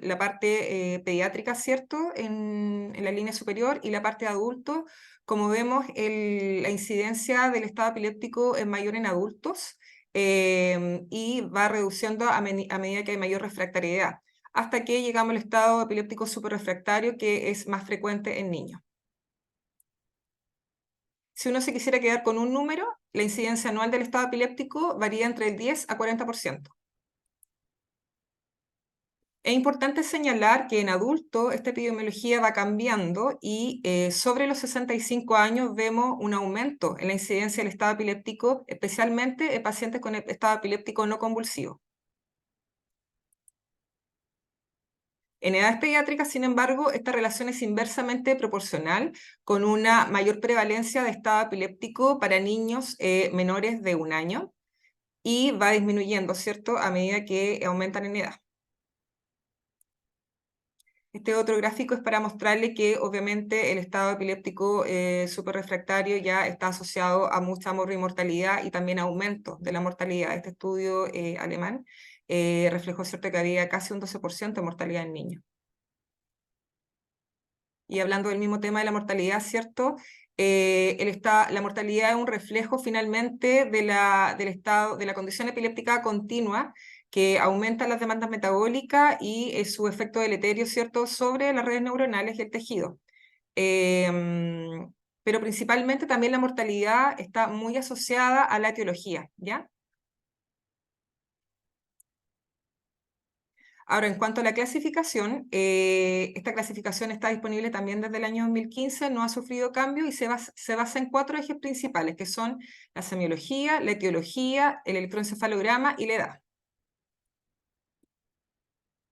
Speaker 3: la parte pediátrica, ¿cierto?, en la línea superior, y la parte de adultos. Como vemos, la incidencia del estado epiléptico es mayor en adultos, y va reduciendo a medida que hay mayor refractariedad, hasta que llegamos al estado epiléptico superrefractario, que es más frecuente en niños. Si uno se quisiera quedar con un número, la incidencia anual del estado epiléptico varía entre el 10 a 40%. Es importante señalar que en adultos esta epidemiología va cambiando, y sobre los 65 años vemos un aumento en la incidencia del estado epiléptico, especialmente en pacientes con estado epiléptico no convulsivo. En edades pediátricas, sin embargo, esta relación es inversamente proporcional, con una mayor prevalencia de estado epiléptico para niños menores de 1 año, y va disminuyendo, ¿cierto?, a medida que aumentan en edad. Este otro gráfico es para mostrarle que obviamente el estado epiléptico superrefractario ya está asociado a mucha mortalidad y también aumento de la mortalidad. Este estudio alemán reflejó, ¿cierto?, que había casi un 12% de mortalidad en niños. y hablando del mismo tema de la mortalidad, ¿cierto? La mortalidad es un reflejo finalmente del estado, de la condición epiléptica continua, que aumenta las demandas metabólicas y su efecto deleterio, ¿cierto?, sobre las redes neuronales y el tejido. Pero principalmente también la mortalidad está muy asociada a la etiología, ¿ya? Ahora, en cuanto a la clasificación, esta clasificación está disponible también desde el año 2015, no ha sufrido cambio y se basa en 4 ejes principales, que son la semiología, la etiología, el electroencefalograma y la edad.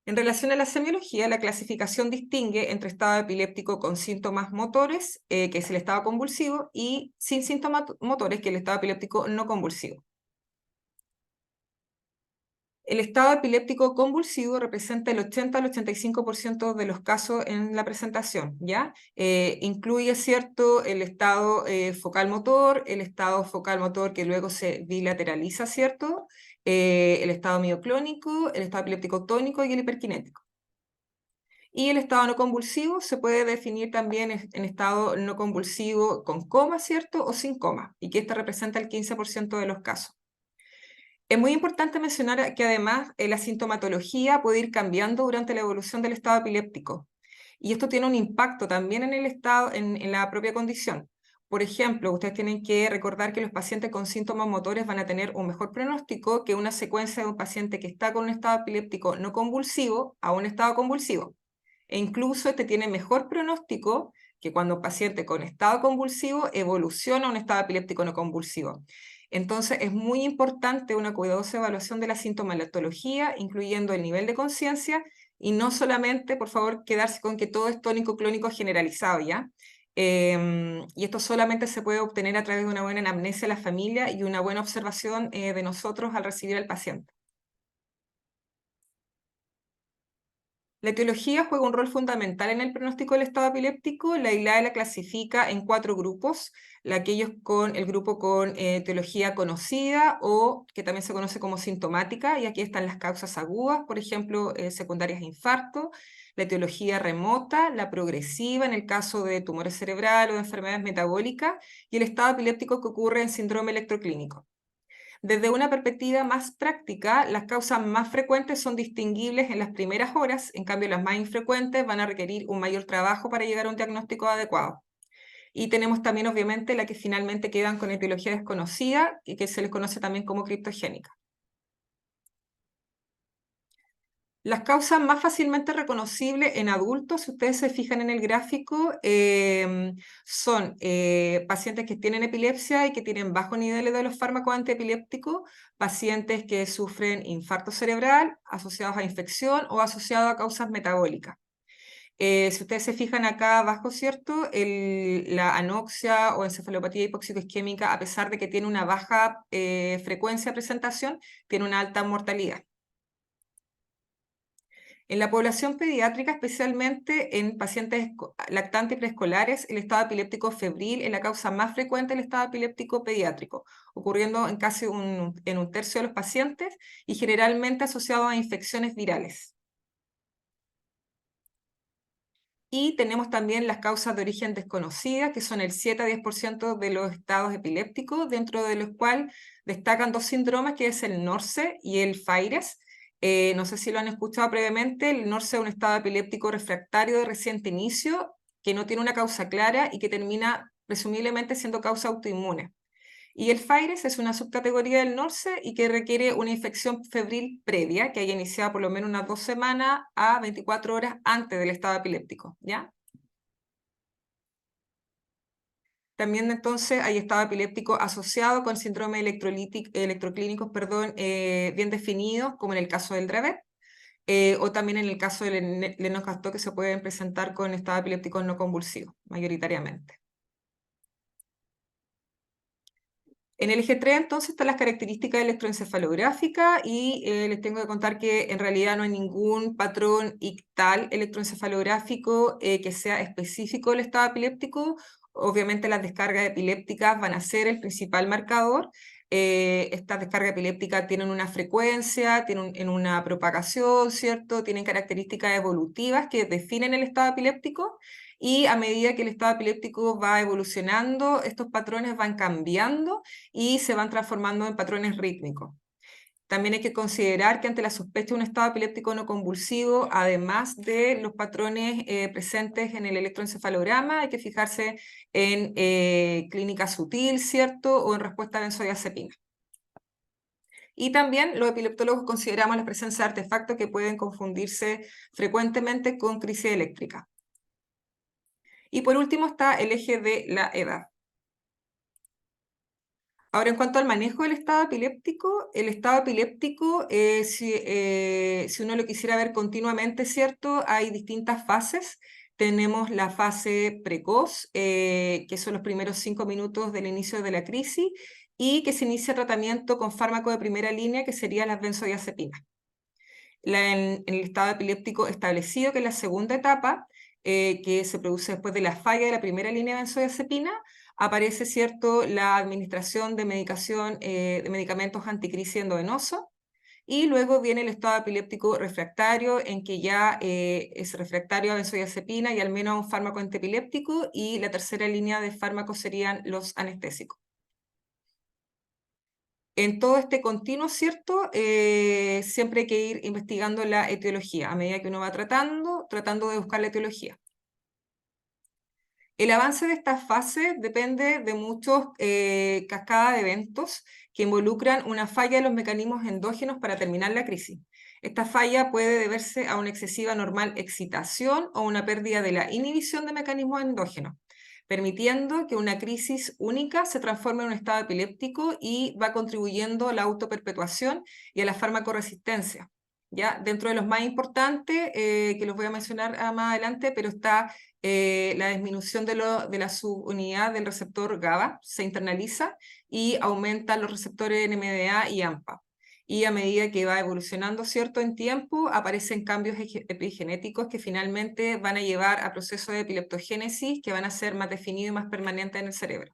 Speaker 3: En relación a la semiología, la clasificación distingue entre estado epiléptico con síntomas motores, que es el estado convulsivo, y sin síntomas motores, que es el estado epiléptico no convulsivo. El estado epiléptico convulsivo representa el 80 al 85% de los casos en la presentación, ¿ya? Incluye, ¿cierto?, el estado focal motor que luego se bilateraliza, ¿cierto?, el estado mioclónico, el estado epiléptico tónico y el hiperkinético. Y el estado no convulsivo se puede definir también en estado no convulsivo con coma, ¿cierto?, o sin coma, y que este representa el 15% de los casos. Es muy importante mencionar que además la sintomatología puede ir cambiando durante la evolución del estado epiléptico, y esto tiene un impacto también en el estado, en la propia condición. Por ejemplo, ustedes tienen que recordar que los pacientes con síntomas motores van a tener un mejor pronóstico que una secuencia de un paciente que está con un estado epiléptico no convulsivo a un estado convulsivo. E incluso este tiene mejor pronóstico que cuando un paciente con estado convulsivo evoluciona a un estado epiléptico no convulsivo. Entonces es muy importante una cuidadosa evaluación de la sintomatología, incluyendo el nivel de conciencia, y no solamente, por favor, quedarse con que todo es tónico clónico generalizado, ¿ya? Y esto solamente se puede obtener a través de una buena anamnesia de la familia y una buena observación de nosotros al recibir al paciente. La etiología juega un rol fundamental en el pronóstico del estado epiléptico. La ILAE la clasifica en 4 grupos, el grupo con etiología conocida o que también se conoce como sintomática, y aquí están las causas agudas, por ejemplo, secundarias a infarto, la etiología remota, la progresiva en el caso de tumores cerebrales o de enfermedades metabólicas, y el estado epiléptico que ocurre en síndrome electroclínico. Desde una perspectiva más práctica, las causas más frecuentes son distinguibles en las primeras horas, en cambio las más infrecuentes van a requerir un mayor trabajo para llegar a un diagnóstico adecuado. Y tenemos también, obviamente, las que finalmente quedan con etiología desconocida, y que se les conoce también como criptogénica. Las causas más fácilmente reconocibles en adultos, si ustedes se fijan en el gráfico, son pacientes que tienen epilepsia y que tienen bajos niveles de los fármacos antiepilépticos, pacientes que sufren infarto cerebral asociados a infección o asociados a causas metabólicas. Si ustedes se fijan acá abajo, ¿cierto? La anoxia o encefalopatía hipoxicoisquémica, a pesar de que tiene una baja frecuencia de presentación, tiene una alta mortalidad. En la población pediátrica, especialmente en pacientes lactantes y preescolares, el estado epiléptico febril es la causa más frecuente del estado epiléptico pediátrico, ocurriendo en casi en un tercio de los pacientes y generalmente asociado a infecciones virales. Y tenemos también las causas de origen desconocida, que son el 7 a 10% de los estados epilépticos, dentro de los cuales destacan 2 síndromes, que es el NORSE y el FAIRES. No sé si lo han escuchado previamente. El NORSE es un estado epiléptico refractario de reciente inicio, que no tiene una causa clara y que termina presumiblemente siendo causa autoinmune. Y el FAIRES es una subcategoría del NORSE y que requiere una infección febril previa, que haya iniciado por lo menos unas 2 semanas a 24 horas antes del estado epiléptico, ¿ya? También entonces hay estado epiléptico asociado con síndrome electroclínicos, bien definidos, como en el caso del Dravet, o también en el caso del Lennox-Gastaut, que se pueden presentar con estado epiléptico no convulsivo, mayoritariamente. En el eje 3, entonces, están las características electroencefalográficas y les tengo que contar que en realidad no hay ningún patrón ictal electroencefalográfico que sea específico del estado epiléptico. Obviamente las descargas epilépticas van a ser el principal marcador. Estas descargas epilépticas tienen una frecuencia, tienen una propagación, ¿cierto? Tienen características evolutivas que definen el estado epiléptico. y a medida que el estado epiléptico va evolucionando, estos patrones van cambiando y se van transformando en patrones rítmicos. También hay que considerar que ante la sospecha de un estado epiléptico no convulsivo, además de los patrones presentes en el electroencefalograma, hay que fijarse en clínica sutil, ¿cierto? O en respuesta a benzodiazepina. Y también los epileptólogos consideramos la presencia de artefactos que pueden confundirse frecuentemente con crisis eléctrica. Y por último está el eje de la edad. Ahora, en cuanto al manejo del estado epiléptico, si uno lo quisiera ver continuamente, ¿cierto? Hay distintas fases. Tenemos la fase precoz, que son los primeros 5 minutos del inicio de la crisis, y que se inicia tratamiento con fármaco de primera línea, que serían las benzodiazepinas. En el estado epiléptico establecido, que es la segunda etapa, que se produce después de la falla de la primera línea de benzodiazepina, aparece, ¿cierto?, la administración de medicación, de medicamentos anticrisis endovenoso, y luego viene el estado epiléptico refractario, en que ya es refractario a benzodiazepina y al menos a un fármaco antiepiléptico, y la tercera línea de fármacos serían los anestésicos. En todo este continuo, ¿cierto? Siempre hay que ir investigando la etiología, a medida que uno va tratando de buscar la etiología. El avance de estas fases depende de muchos cascadas de eventos que involucran una falla de los mecanismos endógenos para terminar la crisis. Esta falla puede deberse a una excesiva normal excitación o una pérdida de la inhibición de mecanismos endógenos, permitiendo que una crisis única se transforme en un estado epiléptico y va contribuyendo a la autoperpetuación y a la farmacoresistencia. ¿Ya? Dentro de los más importantes, que los voy a mencionar más adelante, pero está la disminución de la subunidad del receptor GABA, se internaliza y aumenta los receptores NMDA y AMPA. Y a medida que va evolucionando, ¿cierto?, en tiempo, aparecen cambios epigenéticos que finalmente van a llevar a procesos de epileptogénesis que van a ser más definidos y más permanentes en el cerebro.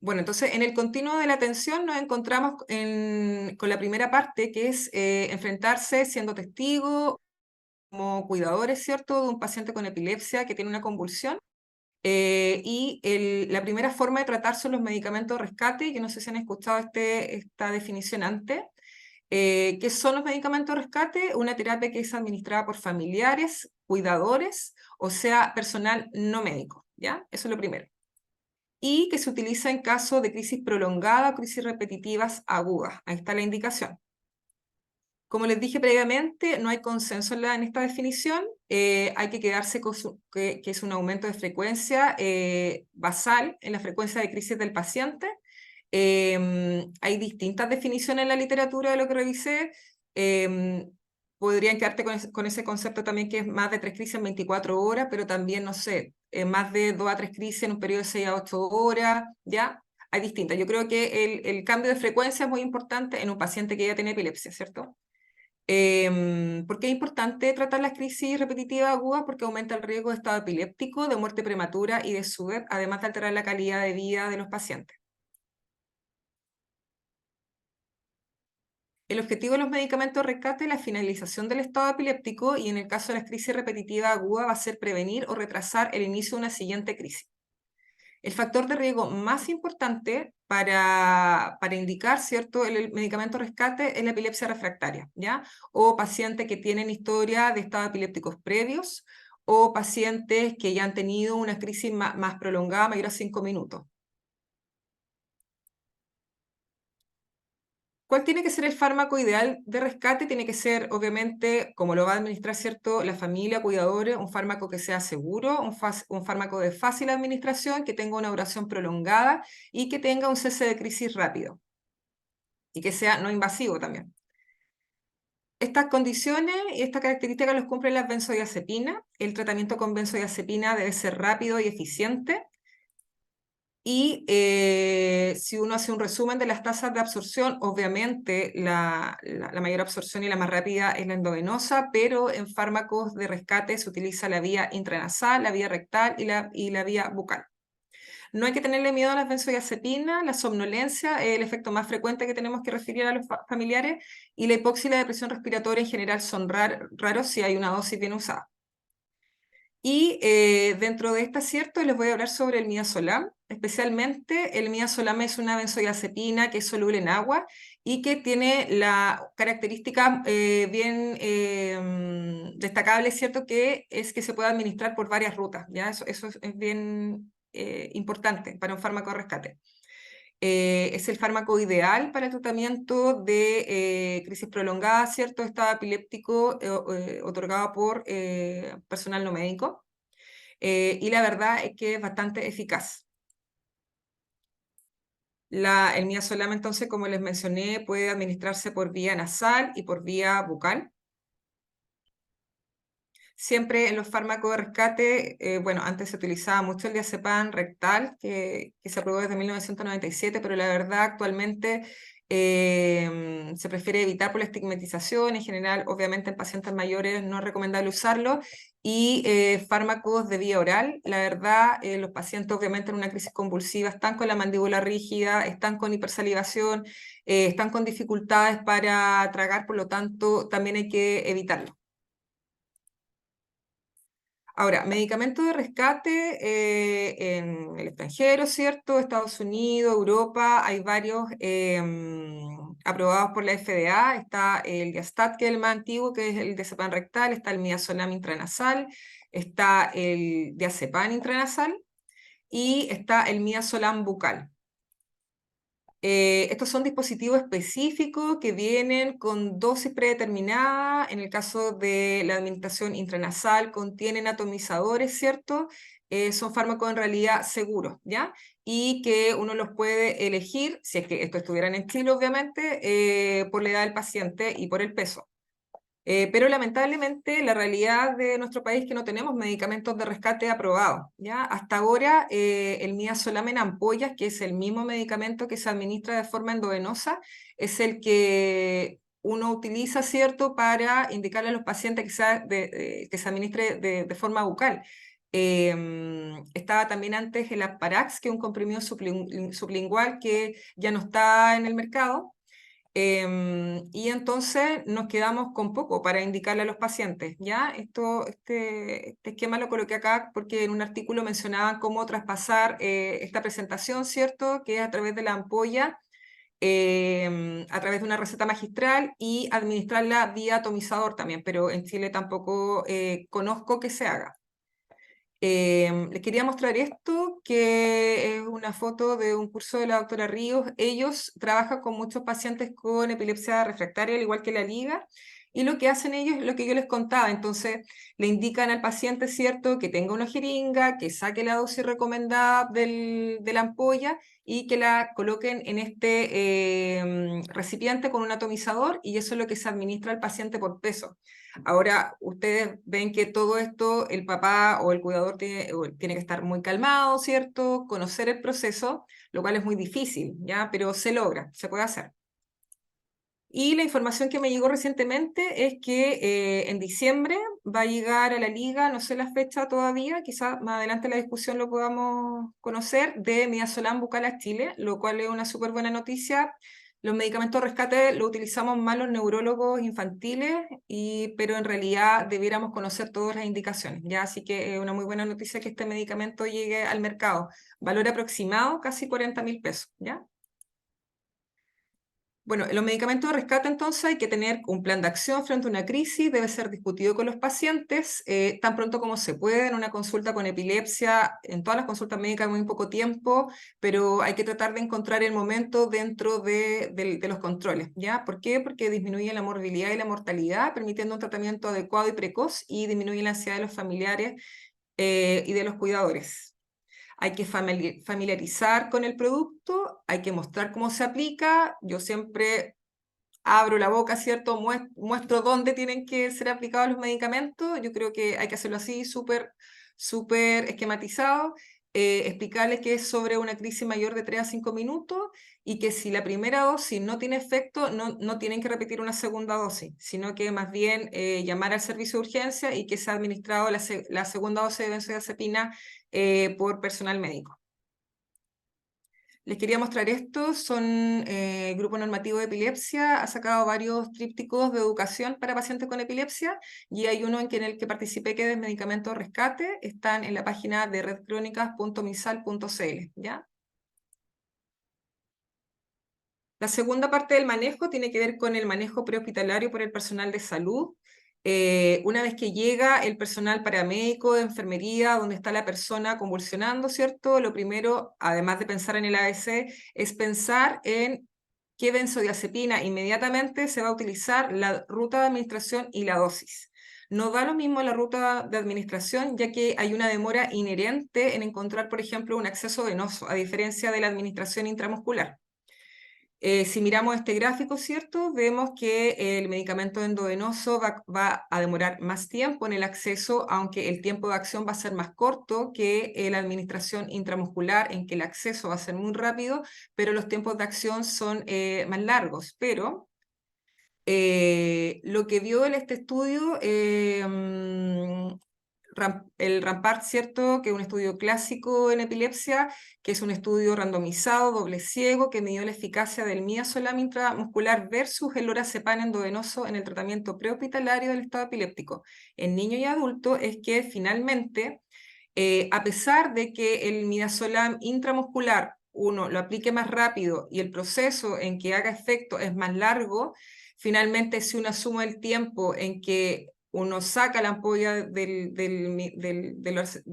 Speaker 3: Bueno, entonces en el continuo de la atención nos encontramos con la primera parte, que es enfrentarse siendo testigo como cuidadores, ¿cierto?, de un paciente con epilepsia que tiene una convulsión. La primera forma de tratar son los medicamentos de rescate, que no sé si han escuchado esta definición antes. ¿Qué son los medicamentos de rescate? Una terapia que es administrada por familiares, cuidadores, o sea, personal no médico, ¿ya? Eso es lo primero. Y que se utiliza en caso de crisis prolongada o crisis repetitivas agudas. Ahí está la indicación. Como les dije previamente, no hay consenso en esta definición, hay que quedarse con que es un aumento de frecuencia basal en la frecuencia de crisis del paciente. Hay distintas definiciones en la literatura de lo que revisé. Podrían quedarte con ese concepto también, que es más de 3 crisis en 24 horas, pero también, no sé, más de 2 a 3 crisis en un periodo de 6 a 8 horas, ¿ya? Hay distintas. Yo creo que el cambio de frecuencia es muy importante en un paciente que ya tiene epilepsia, ¿cierto? ¿Por qué es importante tratar las crisis repetitivas agudas? Porque aumenta el riesgo de estado epiléptico, de muerte prematura y de SUDEP, además de alterar la calidad de vida de los pacientes. El objetivo de los medicamentos de rescate es la finalización del estado epiléptico, y en el caso de las crisis repetitivas agudas va a ser prevenir o retrasar el inicio de una siguiente crisis. El factor de riesgo más importante para indicar, ¿cierto?, el medicamento rescate es la epilepsia refractaria, ¿ya? O pacientes que tienen historia de estados epilépticos previos, o pacientes que ya han tenido una crisis más prolongada, mayor a 5 minutos. ¿Cuál tiene que ser el fármaco ideal de rescate? Tiene que ser, obviamente, como lo va a administrar, ¿cierto?, la familia, cuidadores, un fármaco que sea seguro, un fármaco de fácil administración, que tenga una duración prolongada y que tenga un cese de crisis rápido. Y que sea no invasivo también. Estas condiciones y estas características los cumplen las benzodiazepinas. El tratamiento con benzodiazepina debe ser rápido y eficiente. Y si uno hace un resumen de las tasas de absorción, obviamente la mayor absorción y la más rápida es la endovenosa, pero en fármacos de rescate se utiliza la vía intranasal, la vía rectal y la vía bucal. No hay que tenerle miedo a las benzodiazepinas, la somnolencia es el efecto más frecuente que tenemos que referir a los familiares, y la hipoxia y la depresión respiratoria en general son raros si hay una dosis bien usada. Y dentro de esta, ¿cierto? Les voy a hablar sobre el midazolam. Especialmente el midazolam es una benzodiazepina que es soluble en agua y que tiene la característica bien destacable, ¿cierto? Que es que se puede administrar por varias rutas, ¿ya? Eso es bien importante para un fármaco de rescate. Es el fármaco ideal para el tratamiento de crisis prolongada, ¿cierto? Estado epiléptico otorgado por personal no médico. Y la verdad es que es bastante eficaz. El midazolam, entonces, como les mencioné, puede administrarse por vía nasal y por vía bucal. Siempre en los fármacos de rescate, bueno, antes se utilizaba mucho el diazepam rectal, que se aprobó desde 1997, pero la verdad actualmente se prefiere evitar por la estigmatización. En general, obviamente en pacientes mayores no es recomendable usarlo. Y fármacos de vía oral, la verdad, los pacientes obviamente en una crisis convulsiva están con la mandíbula rígida, están con hipersalivación, están con dificultades para tragar, por lo tanto también hay que evitarlo. Ahora, medicamentos de rescate en el extranjero, ¿cierto? Estados Unidos, Europa, hay varios aprobados por la FDA. Está el Diastat, que es el más antiguo, que es el diazepam rectal, está el midazolam intranasal, está el diazepam intranasal y está el midazolam bucal. Estos son dispositivos específicos que vienen con dosis predeterminada. En el caso de la administración intranasal, contienen atomizadores, ¿cierto? Son fármacos en realidad seguros, ¿ya? Y que uno los puede elegir, si es que esto estuviera en Chile, obviamente, por la edad del paciente y por el peso. Pero lamentablemente la realidad de nuestro país es que no tenemos medicamentos de rescate aprobados, ¿ya? Hasta ahora el midazolam en ampollas, que es el mismo medicamento que se administra de forma endovenosa, es el que uno utiliza, ¿cierto?, para indicarle a los pacientes que se administre de forma bucal. Estaba también antes el Asparax, que es un comprimido sublingual que ya no está en el mercado. Y entonces nos quedamos con poco para indicarle a los pacientes, ¿ya? Este esquema lo coloqué acá porque en un artículo mencionaban cómo traspasar esta presentación, ¿cierto? Que es a través de la ampolla, a través de una receta magistral y administrarla vía atomizador también, pero en Chile tampoco conozco que se haga. Les quería mostrar esto, que es una foto de un curso de la doctora Ríos. Ellos trabajan con muchos pacientes con epilepsia refractaria, al igual que la liga, y lo que hacen ellos es lo que yo les contaba. Entonces, le indican al paciente, ¿cierto?, que tenga una jeringa, que saque la dosis recomendada de la ampolla y que la coloquen en este recipiente con un atomizador, y eso es lo que se administra al paciente por peso. Ahora, ustedes ven que todo esto, el papá o el cuidador tiene que estar muy calmado, ¿cierto? Conocer el proceso, lo cual es muy difícil, ¿ya? Pero se logra, se puede hacer. Y la información que me llegó recientemente es que en diciembre va a llegar a la liga, no sé la fecha todavía, quizás más adelante en la discusión lo podamos conocer, de midazolam bucal a Chile, lo cual es una súper buena noticia. Los medicamentos de rescate los utilizamos más los neurólogos infantiles, pero en realidad debiéramos conocer todas las indicaciones, ¿ya? Así que es una muy buena noticia que este medicamento llegue al mercado. Valor aproximado, casi 40.000 pesos, ¿ya? Bueno, los medicamentos de rescate entonces hay que tener un plan de acción frente a una crisis, debe ser discutido con los pacientes tan pronto como se puede, en una consulta con epilepsia, en todas las consultas médicas muy poco tiempo, pero hay que tratar de encontrar el momento dentro de los controles, ¿ya? ¿Por qué? Porque disminuye la morbilidad y la mortalidad, permitiendo un tratamiento adecuado y precoz, y disminuye la ansiedad de los familiares y de los cuidadores. Hay que familiarizar con el producto, hay que mostrar cómo se aplica. Yo siempre abro la boca, ¿cierto? Muestro dónde tienen que ser aplicados los medicamentos. Yo creo que hay que hacerlo así, súper esquematizado. Explicarles que es sobre una crisis mayor de 3 a 5 minutos y que si la primera dosis no tiene efecto, no tienen que repetir una segunda dosis, sino que más bien llamar al servicio de urgencia y que se ha administrado la segunda dosis de benzodiazepina por personal médico. Les quería mostrar esto, el Grupo Normativo de Epilepsia ha sacado varios trípticos de educación para pacientes con epilepsia, y hay uno en el que participé, que es Medicamento Rescate. Están en la página de redcrónicas.misal.cl, ¿ya? La segunda parte del manejo tiene que ver con el manejo prehospitalario por el personal de salud. Una vez que llega el personal paramédico, de enfermería, donde está la persona convulsionando, ¿cierto? Lo primero, además de pensar en el ABC, es pensar en qué benzodiazepina inmediatamente se va a utilizar, la ruta de administración y la dosis. No da lo mismo la ruta de administración, ya que hay una demora inherente en encontrar, por ejemplo, un acceso venoso, a diferencia de la administración intramuscular. Si miramos este gráfico, ¿cierto? Vemos que el medicamento endovenoso va a demorar más tiempo en el acceso, aunque el tiempo de acción va a ser más corto que la administración intramuscular, en que el acceso va a ser muy rápido, pero los tiempos de acción son más largos. Pero lo que vio en este estudio, el Rampart, ¿cierto? Que es un estudio clásico en epilepsia, que es un estudio randomizado, doble ciego, que midió la eficacia del midazolam intramuscular versus el lorazepam endovenoso en el tratamiento prehospitalario del estado epiléptico en niños y adultos, es que finalmente, a pesar de que el midazolam intramuscular uno lo aplique más rápido y el proceso en que haga efecto es más largo, finalmente si uno suma el tiempo en que uno saca la ampolla del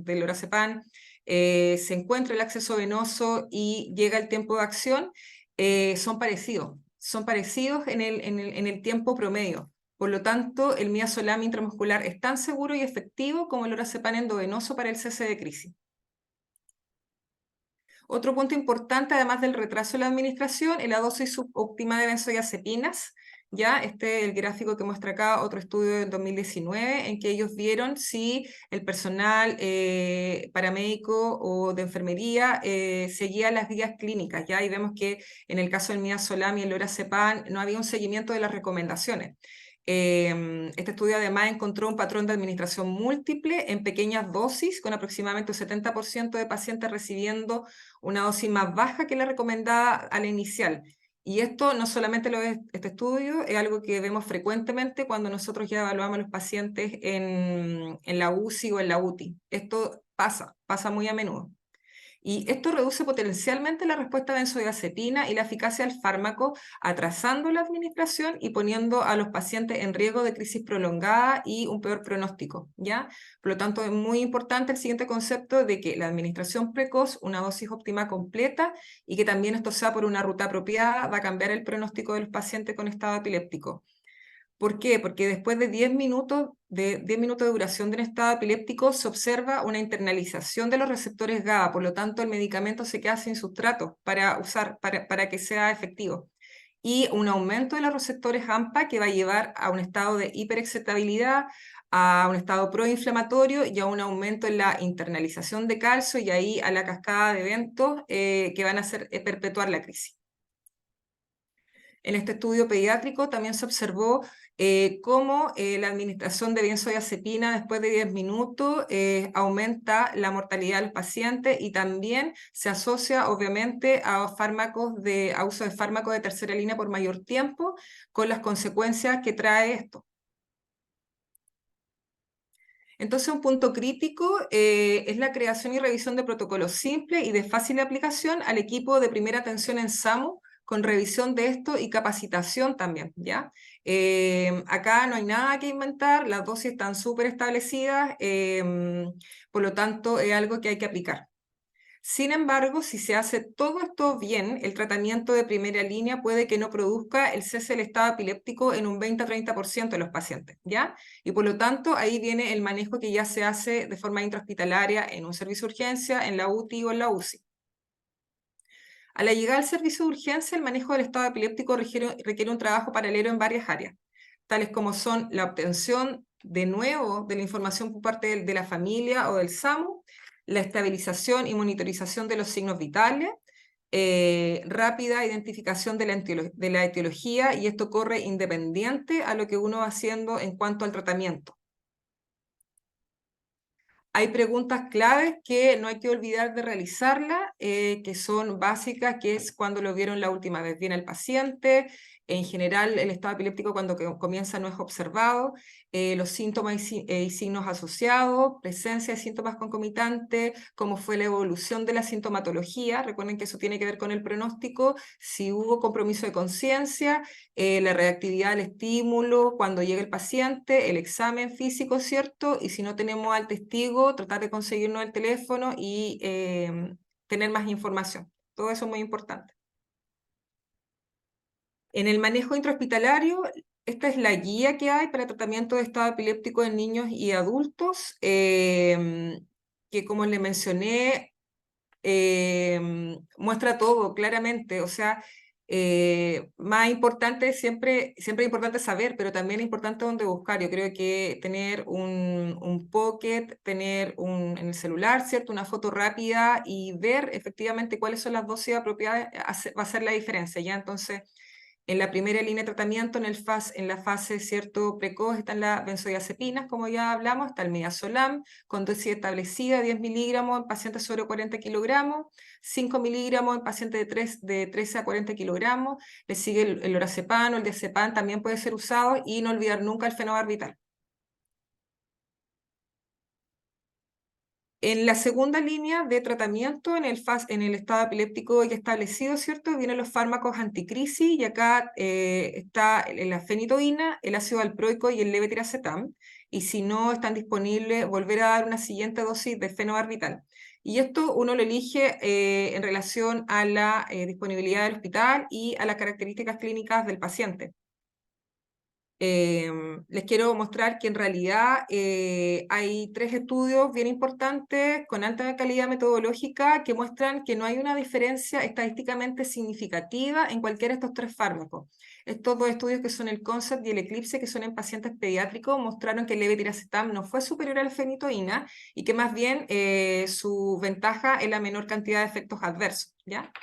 Speaker 3: lorazepam, se encuentra el acceso venoso y llega el tiempo de acción, son parecidos en el tiempo promedio. Por lo tanto, el midazolam intramuscular es tan seguro y efectivo como el lorazepam endovenoso para el cese de crisis. Otro punto importante, además del retraso de la administración, es la dosis subóptima de benzodiazepinas. Ya, este es el gráfico que muestra acá otro estudio del 2019, en que ellos vieron si el personal paramédico o de enfermería seguía las guías clínicas, ¿ya? Y vemos que en el caso del midazolam y el lorazepam no había un seguimiento de las recomendaciones. Este estudio además encontró un patrón de administración múltiple en pequeñas dosis, con aproximadamente un 70% de pacientes recibiendo una dosis más baja que la recomendada a la inicial. Y esto no solamente lo es este estudio, es algo que vemos frecuentemente cuando nosotros ya evaluamos a los pacientes en la UCI o en la UTI. Esto pasa muy a menudo. Y esto reduce potencialmente la respuesta de benzodiazepina y la eficacia del fármaco, atrasando la administración y poniendo a los pacientes en riesgo de crisis prolongada y un peor pronóstico, ¿ya? Por lo tanto, es muy importante el siguiente concepto de que la administración precoz, una dosis óptima completa, y que también esto sea por una ruta apropiada, va a cambiar el pronóstico de los pacientes con estado epiléptico. ¿Por qué? Porque después de 10 minutos de duración de un estado epiléptico se observa una internalización de los receptores GABA, por lo tanto el medicamento se queda sin sustrato para que sea efectivo. Y un aumento de los receptores AMPA que va a llevar a un estado de hiperexcitabilidad, a un estado proinflamatorio y a un aumento en la internalización de calcio, y ahí a la cascada de eventos que van a hacer perpetuar la crisis. En este estudio pediátrico también se observó cómo la administración de benzodiazepina después de 10 minutos aumenta la mortalidad del paciente, y también se asocia obviamente a uso de fármacos de tercera línea por mayor tiempo, con las consecuencias que trae esto. Entonces, un punto crítico es la creación y revisión de protocolos simples y de fácil aplicación al equipo de primera atención en SAMU, con revisión de esto y capacitación también, ¿ya? Acá no hay nada que inventar, las dosis están súper establecidas, por lo tanto es algo que hay que aplicar. Sin embargo, si se hace todo esto bien, el tratamiento de primera línea puede que no produzca el cese del estado epiléptico en un 20-30% de los pacientes, ¿ya? Y por lo tanto, ahí viene el manejo que ya se hace de forma intrahospitalaria en un servicio de urgencia, en la UTI o en la UCI. A la llegada al servicio de urgencia, el manejo del estado epiléptico requiere un trabajo paralelo en varias áreas, tales como son la obtención de nuevo de la información por parte de la familia o del SAMU, la estabilización y monitorización de los signos vitales, rápida identificación de la etiología, y esto corre independiente a lo que uno va haciendo en cuanto al tratamiento. Hay preguntas claves que no hay que olvidar de realizarlas, que son básicas, que es cuando lo vieron la última vez. ¿Viene el paciente? En general, el estado epiléptico cuando comienza no es observado. Los síntomas y signos asociados, presencia de síntomas concomitantes, cómo fue la evolución de la sintomatología. Recuerden que eso tiene que ver con el pronóstico, si hubo compromiso de conciencia, la reactividad al estímulo, cuando llega el paciente, el examen físico, ¿cierto? Y si no tenemos al testigo, tratar de conseguirnos el teléfono y tener más información. Todo eso es muy importante. En el manejo intrahospitalario, esta es la guía que hay para tratamiento de estado epiléptico en niños y adultos, que como le mencioné, muestra todo claramente, o sea, más importante, siempre es importante saber, pero también es importante dónde buscar. Yo creo que tener un pocket, tener en el celular, ¿cierto? Una foto rápida y ver efectivamente cuáles son las dosis apropiadas va a hacer la diferencia, ¿ya? Entonces, en la primera línea de tratamiento, en la fase cierto precoz, están las benzodiazepinas, como ya hablamos, está el midazolam, con dosis establecida, 10 miligramos en pacientes sobre 40 kilogramos, 5 miligramos en pacientes de 13 a 40 kilogramos, le sigue el lorazepam o el diazepam, también puede ser usado, y no olvidar nunca el fenobarbital. En la segunda línea de tratamiento, en el estado epiléptico ya establecido, ¿cierto? Vienen los fármacos anticrisis, y acá está la fenitoína, el ácido valproico y el levetiracetam, y si no están disponibles, volver a dar una siguiente dosis de fenobarbital. Y esto uno lo elige en relación a la disponibilidad del hospital y a las características clínicas del paciente. Les quiero mostrar que en realidad hay 3 estudios bien importantes con alta calidad metodológica que muestran que no hay una diferencia estadísticamente significativa en cualquiera de estos 3 fármacos. Estos 2 estudios, que son el CONCEPT y el ECLIPSE, que son en pacientes pediátricos, mostraron que el levetiracetam no fue superior a la fenitoína y que más bien su ventaja es la menor cantidad de efectos adversos, ¿ya?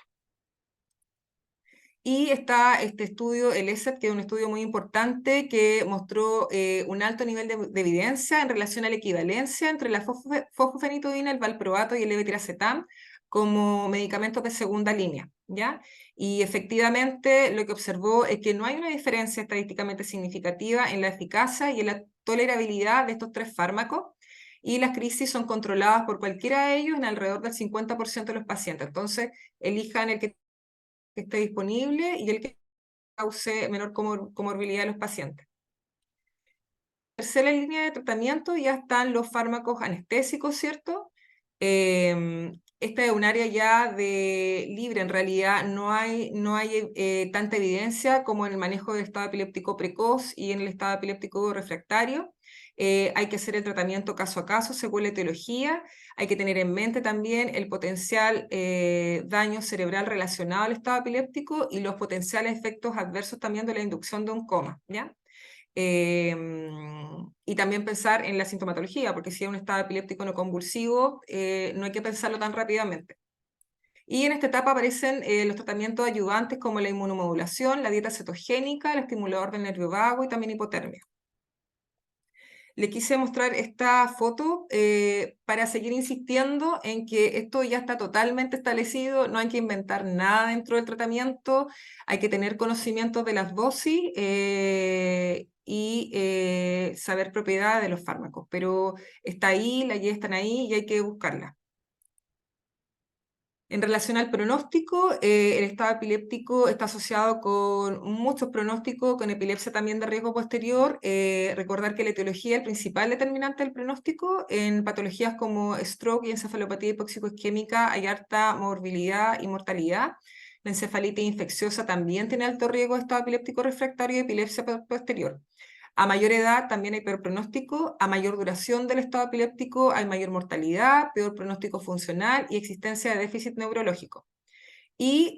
Speaker 3: Y está este estudio, el ESET, que es un estudio muy importante que mostró un alto nivel de evidencia en relación a la equivalencia entre la fosfofenitoína, el valproato y el levetiracetam como medicamentos de segunda línea, ¿ya? Y efectivamente lo que observó es que no hay una diferencia estadísticamente significativa en la eficacia y en la tolerabilidad de estos 3 fármacos, y las crisis son controladas por cualquiera de ellos en alrededor del 50% de los pacientes. Entonces, elijan el que esté disponible y el que cause menor comorbilidad de los pacientes. Tercera línea de tratamiento ya están los fármacos anestésicos, ¿cierto? Esta es un área ya libre, en realidad no hay tanta evidencia como en el manejo del estado epiléptico precoz y en el estado epiléptico refractario. Hay que hacer el tratamiento caso a caso según la etiología. Hay que tener en mente también el potencial daño cerebral relacionado al estado epiléptico y los potenciales efectos adversos también de la inducción de un coma, ¿ya? Y también pensar en la sintomatología, porque si es un estado epiléptico no convulsivo, no hay que pensarlo tan rápidamente. Y en esta etapa aparecen los tratamientos ayudantes como la inmunomodulación, la dieta cetogénica, el estimulador del nervio vago y también hipotermia. Le quise mostrar esta foto para seguir insistiendo en que esto ya está totalmente establecido, no hay que inventar nada dentro del tratamiento, hay que tener conocimiento de las dosis y saber propiedades de los fármacos, pero está ahí, las guías están ahí y hay que buscarla. En relación al pronóstico, el estado epiléptico está asociado con muchos pronósticos, con epilepsia también de riesgo posterior. Recordar que la etiología es el principal determinante del pronóstico. En patologías como stroke y encefalopatía hipóxico-isquémica hay alta morbilidad y mortalidad. La encefalitis infecciosa también tiene alto riesgo de estado epiléptico refractario y epilepsia posterior. A mayor edad también hay peor pronóstico, a mayor duración del estado epiléptico hay mayor mortalidad, peor pronóstico funcional y existencia de déficit neurológico. Y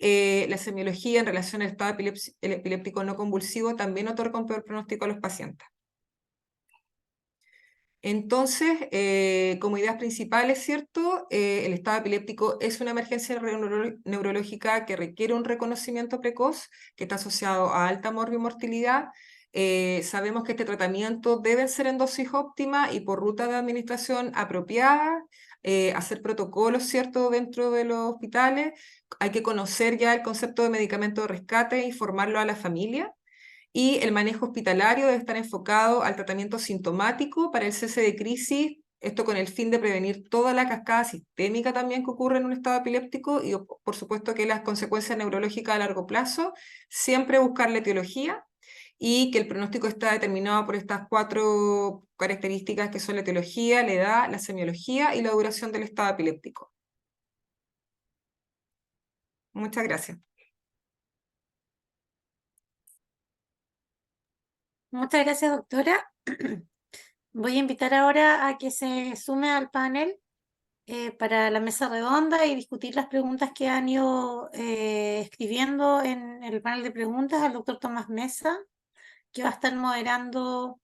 Speaker 3: la semiología en relación al estado epiléptico no convulsivo también otorga un peor pronóstico a los pacientes. Entonces, como ideas principales, ¿cierto? El estado epiléptico es una emergencia neurológica que requiere un reconocimiento precoz, que está asociado a alta morbimortalidad. Sabemos que este tratamiento debe ser en dosis óptima y por ruta de administración apropiada, hacer protocolos, ¿cierto?, dentro de los hospitales. Hay que conocer ya el concepto de medicamento de rescate y formarlo a la familia. Y el manejo hospitalario debe estar enfocado al tratamiento sintomático para el cese de crisis, esto con el fin de prevenir toda la cascada sistémica también que ocurre en un estado epiléptico y por supuesto que las consecuencias neurológicas a largo plazo, siempre buscar la etiología y que el pronóstico está determinado por estas 4 características que son la etiología, la edad, la semiología y la duración del estado epiléptico. Muchas gracias.
Speaker 1: Muchas gracias, doctora. Voy a invitar ahora a que se sume al panel para la mesa redonda y discutir las preguntas que han ido escribiendo en el panel de preguntas al doctor Tomás Mesa, que va a estar moderando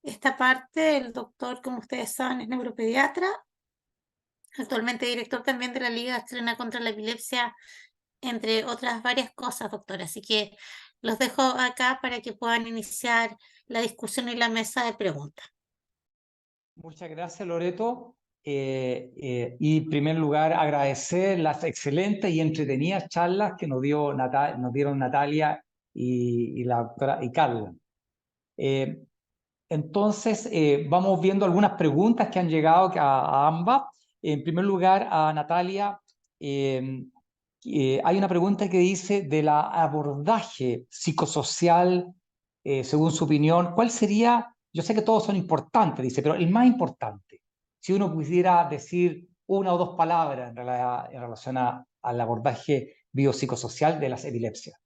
Speaker 1: esta parte. El doctor, como ustedes saben, es neuropediatra, actualmente director también de la Liga Chilena contra la Epilepsia, entre otras varias cosas, doctora. Así que los dejo acá para que puedan iniciar la discusión y la mesa de preguntas.
Speaker 4: Muchas gracias, Loreto. Y en primer lugar, agradecer las excelentes y entretenidas charlas que nos dieron Natalia y la doctora y Carla. Entonces, vamos viendo algunas preguntas que han llegado a ambas. En primer lugar, a Natalia, hay una pregunta que dice del abordaje psicosocial, según su opinión, ¿cuál sería? Yo sé que todos son importantes, dice, pero el más importante, si uno pudiera decir una o dos palabras en relación al abordaje biopsicosocial de las epilepsias.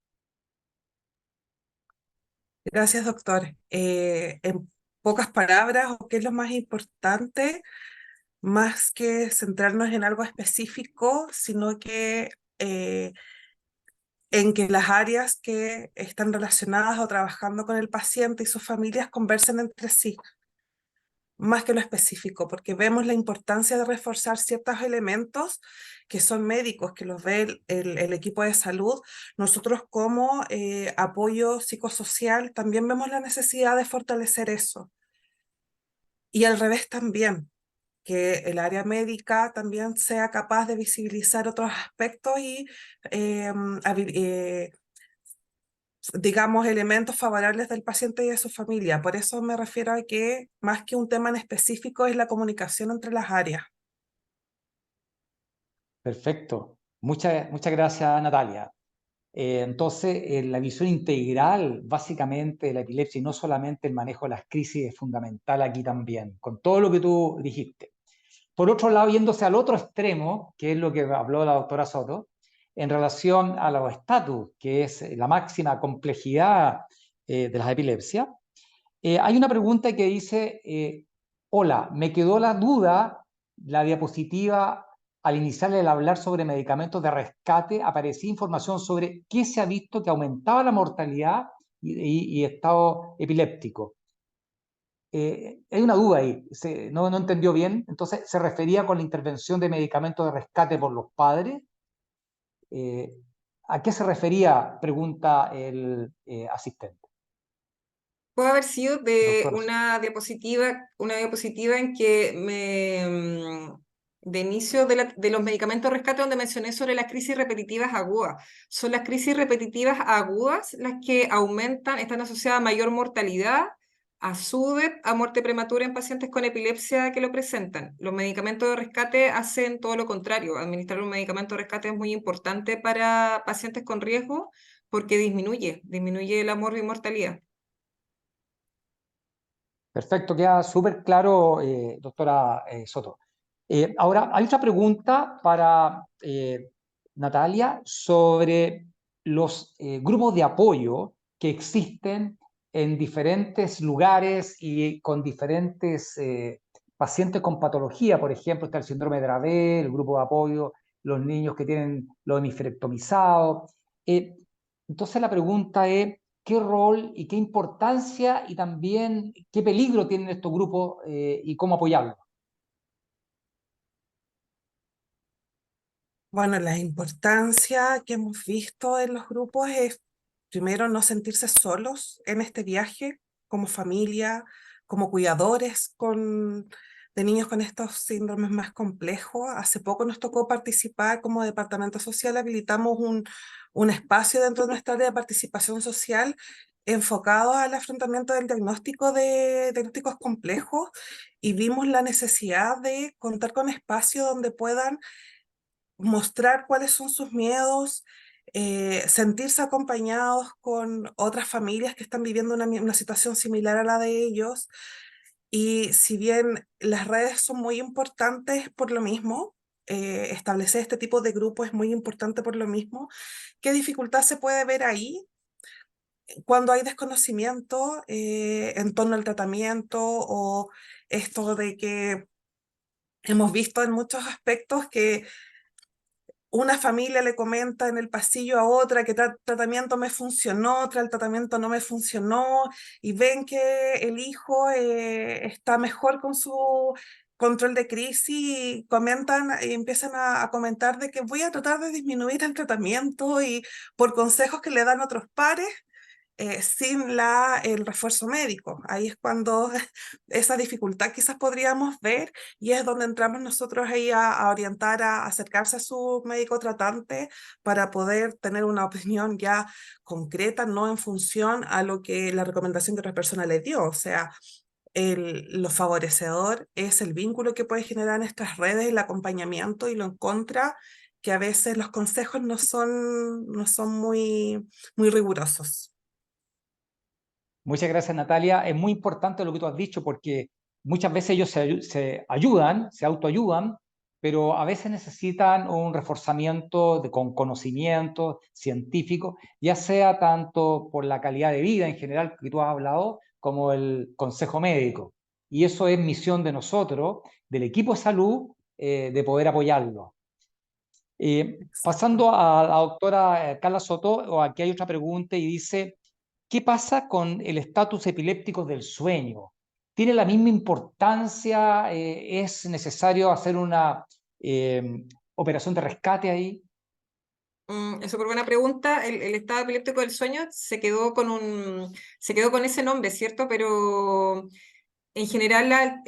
Speaker 2: Gracias, doctor. En pocas palabras, ¿qué es lo más importante? Más que centrarnos en algo específico, sino que en que las áreas que están relacionadas o trabajando con el paciente y sus familias conversen entre sí, más que lo específico, porque vemos la importancia de reforzar ciertos elementos que son médicos, que los ve el equipo de salud. Nosotros como apoyo psicosocial también vemos la necesidad de fortalecer eso. Y al revés también, que el área médica también sea capaz de visibilizar otros aspectos y digamos, elementos favorables del paciente y de su familia. Por eso me refiero a que más que un tema en específico es la comunicación entre las áreas.
Speaker 4: Perfecto. Muchas gracias, Natalia. Entonces, la visión integral, básicamente, de la epilepsia y no solamente el manejo de las crisis es fundamental aquí también, con todo lo que tú dijiste. Por otro lado, yéndose al otro extremo, que es lo que habló la doctora Soto, en relación a los estatus, que es la máxima complejidad de las epilepsias, hay una pregunta que dice, hola, me quedó la duda, la diapositiva al iniciar el hablar sobre medicamentos de rescate, aparecía información sobre qué se ha visto que aumentaba la mortalidad y estado epiléptico. Hay una duda ahí, no entendió bien, entonces se refería con la intervención de medicamentos de rescate por los padres. ¿A qué se refería? Pregunta el asistente.
Speaker 3: Puede haber sido de
Speaker 4: Doctor.
Speaker 3: una diapositiva en que de inicio de los medicamentos de rescate donde mencioné sobre las crisis repetitivas agudas. Son las crisis repetitivas agudas las que aumentan, están asociadas a mayor mortalidad, a SUDEP, a muerte prematura en pacientes con epilepsia que lo presentan. Los medicamentos de rescate hacen todo lo contrario. Administrar un medicamento de rescate es muy importante para pacientes con riesgo porque disminuye la mortalidad.
Speaker 4: Perfecto, queda súper claro, doctora Soto. Ahora, hay otra pregunta para Natalia sobre los grupos de apoyo que existen en diferentes lugares y con diferentes pacientes con patología. Por ejemplo, está el síndrome de Dravet, el grupo de apoyo, los niños que tienen los hemisferectomizados. Entonces la pregunta es, ¿qué rol y qué importancia y también qué peligro tienen estos grupos y cómo apoyarlos?
Speaker 2: Bueno, la importancia que hemos visto en los grupos es, primero, no sentirse solos en este viaje, como familia, como cuidadores de niños con estos síndromes más complejos. Hace poco nos tocó participar como departamento social, habilitamos un espacio dentro de nuestra área de participación social enfocado al afrontamiento del diagnóstico de diagnósticos complejos, y vimos la necesidad de contar con espacios donde puedan mostrar cuáles son sus miedos, sentirse acompañados con otras familias que están viviendo una situación similar a la de ellos. Y si bien las redes son muy importantes por lo mismo, establecer este tipo de grupo es muy importante por lo mismo, ¿qué dificultad se puede ver ahí cuando hay desconocimiento en torno al tratamiento, o esto de que hemos visto en muchos aspectos que una familia le comenta en el pasillo a otra que tal tratamiento me funcionó, tal tratamiento no me funcionó, y ven que el hijo está mejor con su control de crisis, y comentan y empiezan a comentar de que voy a tratar de disminuir el tratamiento, y por consejos que le dan otros pares, sin el refuerzo médico. Ahí es cuando esa dificultad quizás podríamos ver, y es donde entramos nosotros ahí a orientar, a acercarse a su médico tratante para poder tener una opinión ya concreta, no en función a lo que la recomendación que otra persona le dio. O sea, lo favorecedor es el vínculo que puede generar en estas redes, el acompañamiento, y lo en contra, que a veces los consejos no son muy rigurosos.
Speaker 4: Muchas gracias, Natalia. Es muy importante lo que tú has dicho, porque muchas veces ellos se ayudan, se autoayudan, pero a veces necesitan un reforzamiento con conocimiento científico, ya sea tanto por la calidad de vida en general que tú has hablado, como el consejo médico. Y eso es misión de nosotros, del equipo de salud, de poder apoyarlo.
Speaker 2: Exacto.
Speaker 4: Pasando a la doctora Carla Soto, aquí hay otra pregunta y dice: ¿qué pasa con el estatus epiléptico del sueño? ¿Tiene la misma importancia? ¿Es necesario hacer una operación de rescate ahí?
Speaker 3: Es súper buena pregunta. El estado epiléptico del sueño se quedó con ese nombre, ¿cierto? Pero en general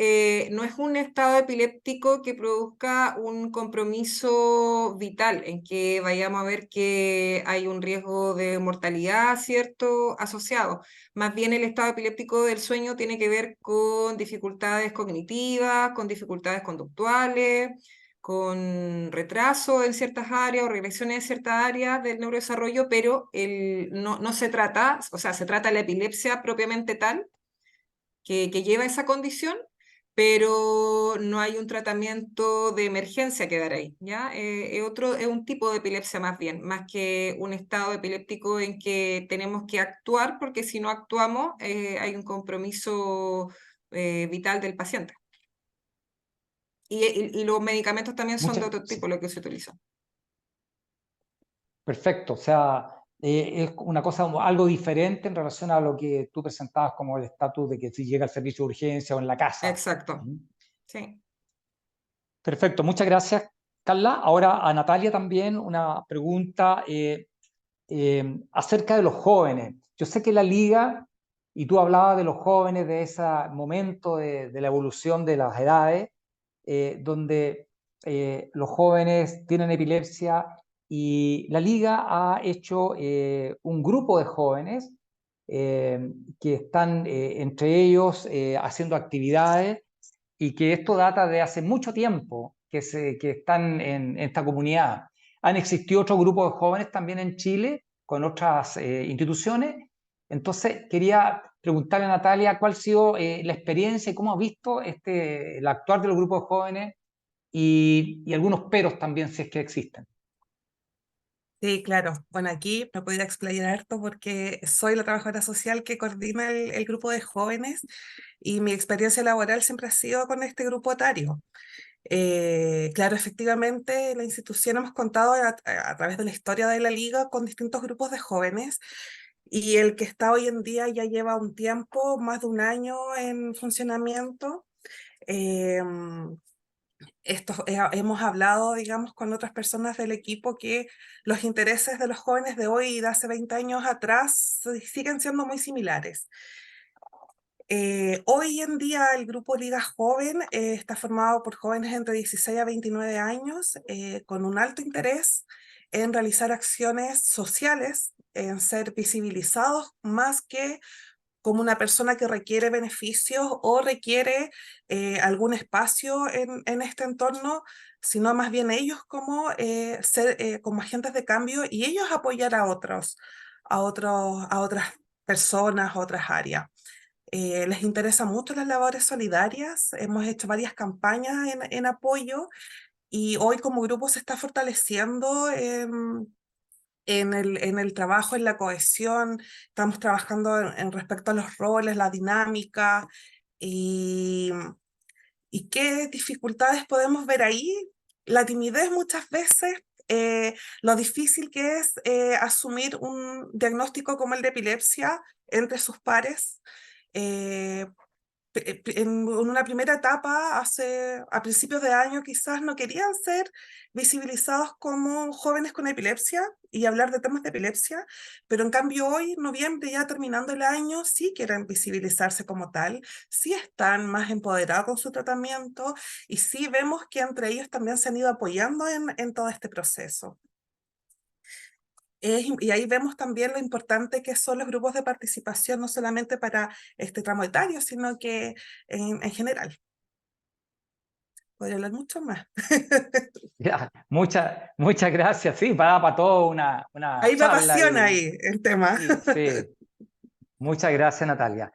Speaker 3: no es un estado epiléptico que produzca un compromiso vital, en que vayamos a ver que hay un riesgo de mortalidad, ¿cierto?, asociado. Más bien el estado epiléptico del sueño tiene que ver con dificultades cognitivas, con dificultades conductuales, con retraso en ciertas áreas o regresiones en ciertas áreas del neurodesarrollo, pero no se trata, o sea, se trata la epilepsia propiamente tal, que lleva esa condición, pero no hay un tratamiento de emergencia que dar ahí, ¿ya? Es un tipo de epilepsia más bien, más que un estado epiléptico en que tenemos que actuar, porque si no actuamos hay un compromiso vital del paciente. Y los medicamentos también son de otro
Speaker 4: Sí,
Speaker 3: tipo lo que se utilizan.
Speaker 4: perfecto. O sea, es una cosa, algo diferente en relación a lo que tú presentabas como el estatus de que si llega al servicio de urgencia o en la casa.
Speaker 3: Exacto,
Speaker 4: ¿Mm?
Speaker 3: sí.
Speaker 4: Perfecto, muchas gracias, Carla. Ahora a Natalia también una pregunta acerca de los jóvenes. Yo sé que la liga, y tú hablabas de los jóvenes, de ese momento de la evolución de las edades, donde los jóvenes tienen epilepsia, y la liga ha hecho un grupo de jóvenes que están entre ellos haciendo actividades, y que esto data de hace mucho tiempo que están en esta comunidad. Han existido otros grupos de jóvenes también en Chile con otras instituciones. Entonces, quería preguntarle a Natalia cuál ha sido la experiencia y cómo ha visto el actuar de los grupos de jóvenes, y algunos peros también, si es que existen.
Speaker 2: Sí, claro. Bueno, aquí me podría explayar harto porque soy la trabajadora social que coordina el grupo de jóvenes, y mi experiencia laboral siempre ha sido con este grupo etario. Claro, efectivamente, la institución hemos contado a través de la historia de la liga con distintos grupos de jóvenes, y el que está hoy en día ya lleva un tiempo, más de un año en funcionamiento. Em, hemos hablado, digamos, con otras personas del equipo, que los intereses de los jóvenes de hoy y de hace 20 años atrás siguen siendo muy similares. Hoy en día el grupo Liga Joven está formado por jóvenes entre 16 a 29 años con un alto interés en realizar acciones sociales, en ser visibilizados más que como una persona que requiere beneficios o requiere algún espacio en este entorno, sino más bien ellos como ser como agentes de cambio y ellos apoyar a a otras personas, a otras áreas. Les interesa mucho las labores solidarias, hemos hecho varias campañas en apoyo y hoy como grupo se está fortaleciendo en el trabajo, en la cohesión, estamos trabajando en respecto a los roles, la dinámica y, y qué dificultades podemos ver ahí. La timidez muchas veces, lo difícil que es asumir un diagnóstico como el de epilepsia entre sus pares. eh, en una primera etapa, a principios de año, quizás no querían ser visibilizados como jóvenes con epilepsia y hablar de temas de epilepsia, pero en cambio hoy, noviembre, ya terminando el año, sí quieren visibilizarse como tal, sí están más empoderados con su tratamiento y sí vemos que entre ellos también se han ido apoyando en todo este proceso. Y ahí vemos también lo importante que son los grupos de participación, no solamente para este tramo etario, sino que en general. Podría hablar mucho más.
Speaker 4: Ya, muchas gracias. Sí, para todo una
Speaker 2: Ahí me
Speaker 4: charla
Speaker 2: apasiona ahí el tema.
Speaker 4: y sí, muchas gracias, Natalia.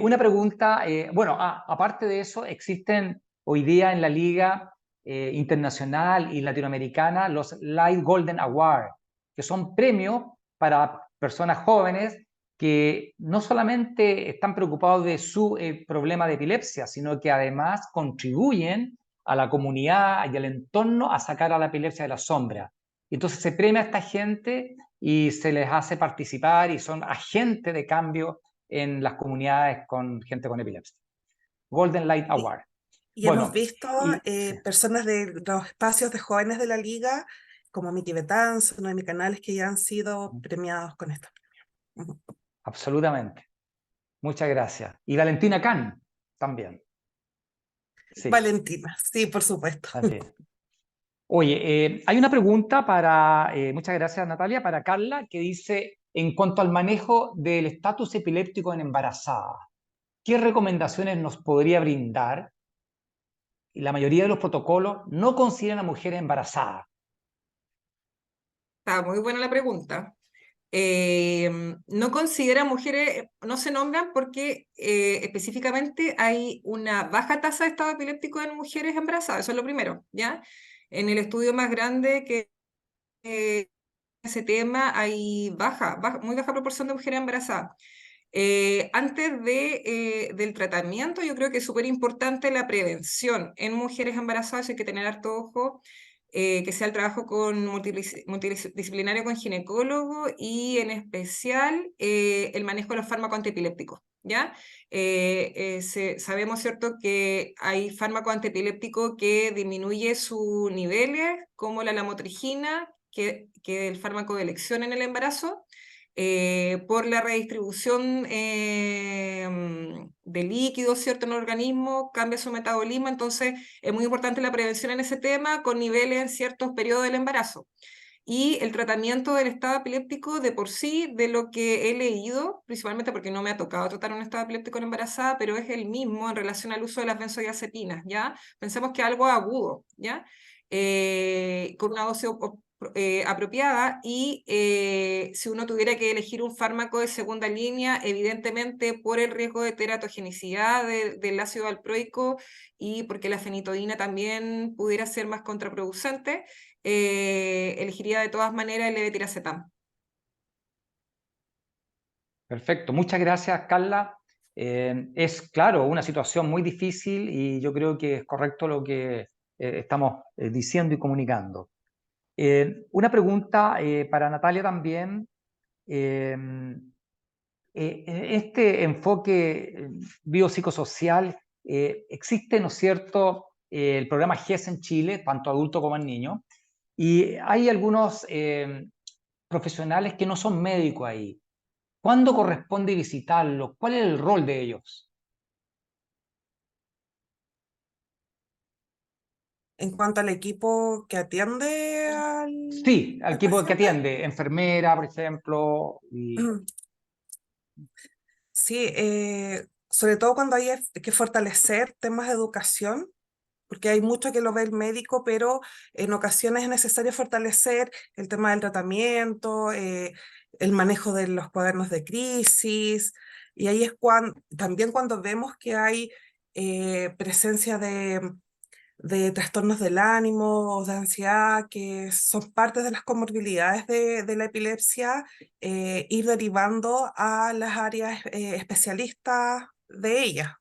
Speaker 4: Una pregunta, bueno, aparte de eso, existen hoy día en la Liga Internacional y Latinoamericana los Light Golden Award, que son premios para personas jóvenes que no solamente están preocupados de su problema de epilepsia, sino que además contribuyen a la comunidad y al entorno a sacar a la epilepsia de la sombra. Entonces se premia a esta gente y se les hace participar y son agentes de cambio en las comunidades con gente con epilepsia. Golden Light Award.
Speaker 2: Y hemos
Speaker 4: Bueno,
Speaker 2: visto
Speaker 4: sí.
Speaker 2: personas de los espacios de jóvenes de la Liga, como Miki Betanzo, Noemi Canales, que ya han sido premiados con estos premios.
Speaker 4: Absolutamente. Muchas gracias. Y Valentina Can también. Sí,
Speaker 2: Valentina, sí, por supuesto.
Speaker 4: también. Oye, hay una pregunta para, muchas gracias Natalia, para Carla, que dice, en cuanto al manejo del estatus epiléptico en embarazada, ¿qué recomendaciones nos podría brindar? Y la mayoría de los protocolos no consideran a mujeres embarazadas.
Speaker 3: Está muy buena la pregunta. No considera mujeres, no se nombran porque específicamente hay una baja tasa de estado epiléptico en mujeres embarazadas, eso es lo primero, ¿ya? En el estudio más grande que ese tema hay muy baja proporción de mujeres embarazadas. Antes del tratamiento, yo creo que es súper importante la prevención en mujeres embarazadas, hay que tener harto ojo, que sea el trabajo multidisciplinario con ginecólogo y en especial el manejo de los fármacos antiepilépticos, ¿ya? Sabemos, ¿cierto?, que hay fármacos antiepilépticos que disminuye sus niveles, como la lamotrigina, que es el fármaco de elección en el embarazo, por la redistribución de líquidos, ¿cierto?, en el organismo, cambia su metabolismo, entonces es muy importante la prevención en ese tema con niveles en ciertos periodos del embarazo. Y el tratamiento del estado epiléptico de por sí, de lo que he leído, principalmente porque no me ha tocado tratar un estado epiléptico en embarazada, pero es el mismo en relación al uso de las benzodiazepinas, ¿ya? Pensemos que algo agudo, ¿ya? Con una dosis apropiada y si uno tuviera que elegir un fármaco de segunda línea, evidentemente por el riesgo de teratogenicidad del ácido valproico y porque la fenitoína también pudiera ser más contraproducente, elegiría de todas maneras el levetiracetam.
Speaker 4: Perfecto, muchas gracias Carla. Es claro, una situación muy difícil y yo creo que es correcto lo que estamos diciendo y comunicando. Una pregunta para Natalia también. Este enfoque biopsicosocial, existe, ¿no es cierto?, el programa GES en Chile, tanto adulto como en niño, y hay algunos profesionales que no son médicos ahí. ¿Cuándo corresponde visitarlos? ¿Cuál es el rol de ellos?
Speaker 2: En cuanto al equipo que atiende
Speaker 4: Sí, al
Speaker 2: al
Speaker 4: equipo que
Speaker 2: paciente,
Speaker 4: atiende, enfermera, por ejemplo, y
Speaker 2: sí, sobre todo cuando hay que fortalecer temas de educación, porque hay mucho que lo ve el médico, pero en ocasiones es necesario fortalecer el tema del tratamiento, el manejo de los cuadernos de crisis, y ahí es también cuando vemos que hay presencia de trastornos del ánimo o de ansiedad, que son partes de las comorbilidades de la epilepsia, ir derivando a las áreas especialistas de ella.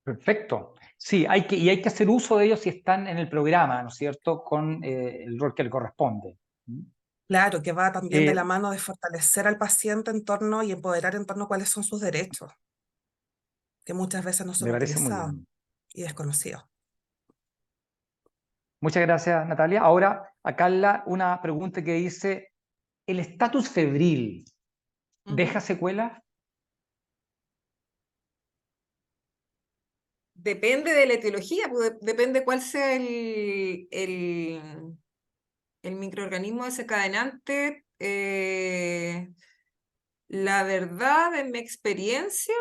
Speaker 4: perfecto. Sí, y hay que hacer uso de ellos si están en el programa, ¿no es cierto?, con el rol que le corresponde.
Speaker 2: Claro, que va también de la
Speaker 4: Eh,
Speaker 2: mano de fortalecer al paciente en torno y empoderar en torno a cuáles son sus derechos, que muchas veces no son
Speaker 4: Me parece muy
Speaker 2: utilizados
Speaker 4: bien.
Speaker 2: y desconocidos.
Speaker 4: Muchas gracias, Natalia. Ahora, a Carla, una pregunta que dice, ¿el estatus febril deja
Speaker 3: Ujú.
Speaker 4: secuelas?
Speaker 3: Depende de la etiología, pues, depende cuál sea el microorganismo desencadenante. La verdad, en mi experiencia,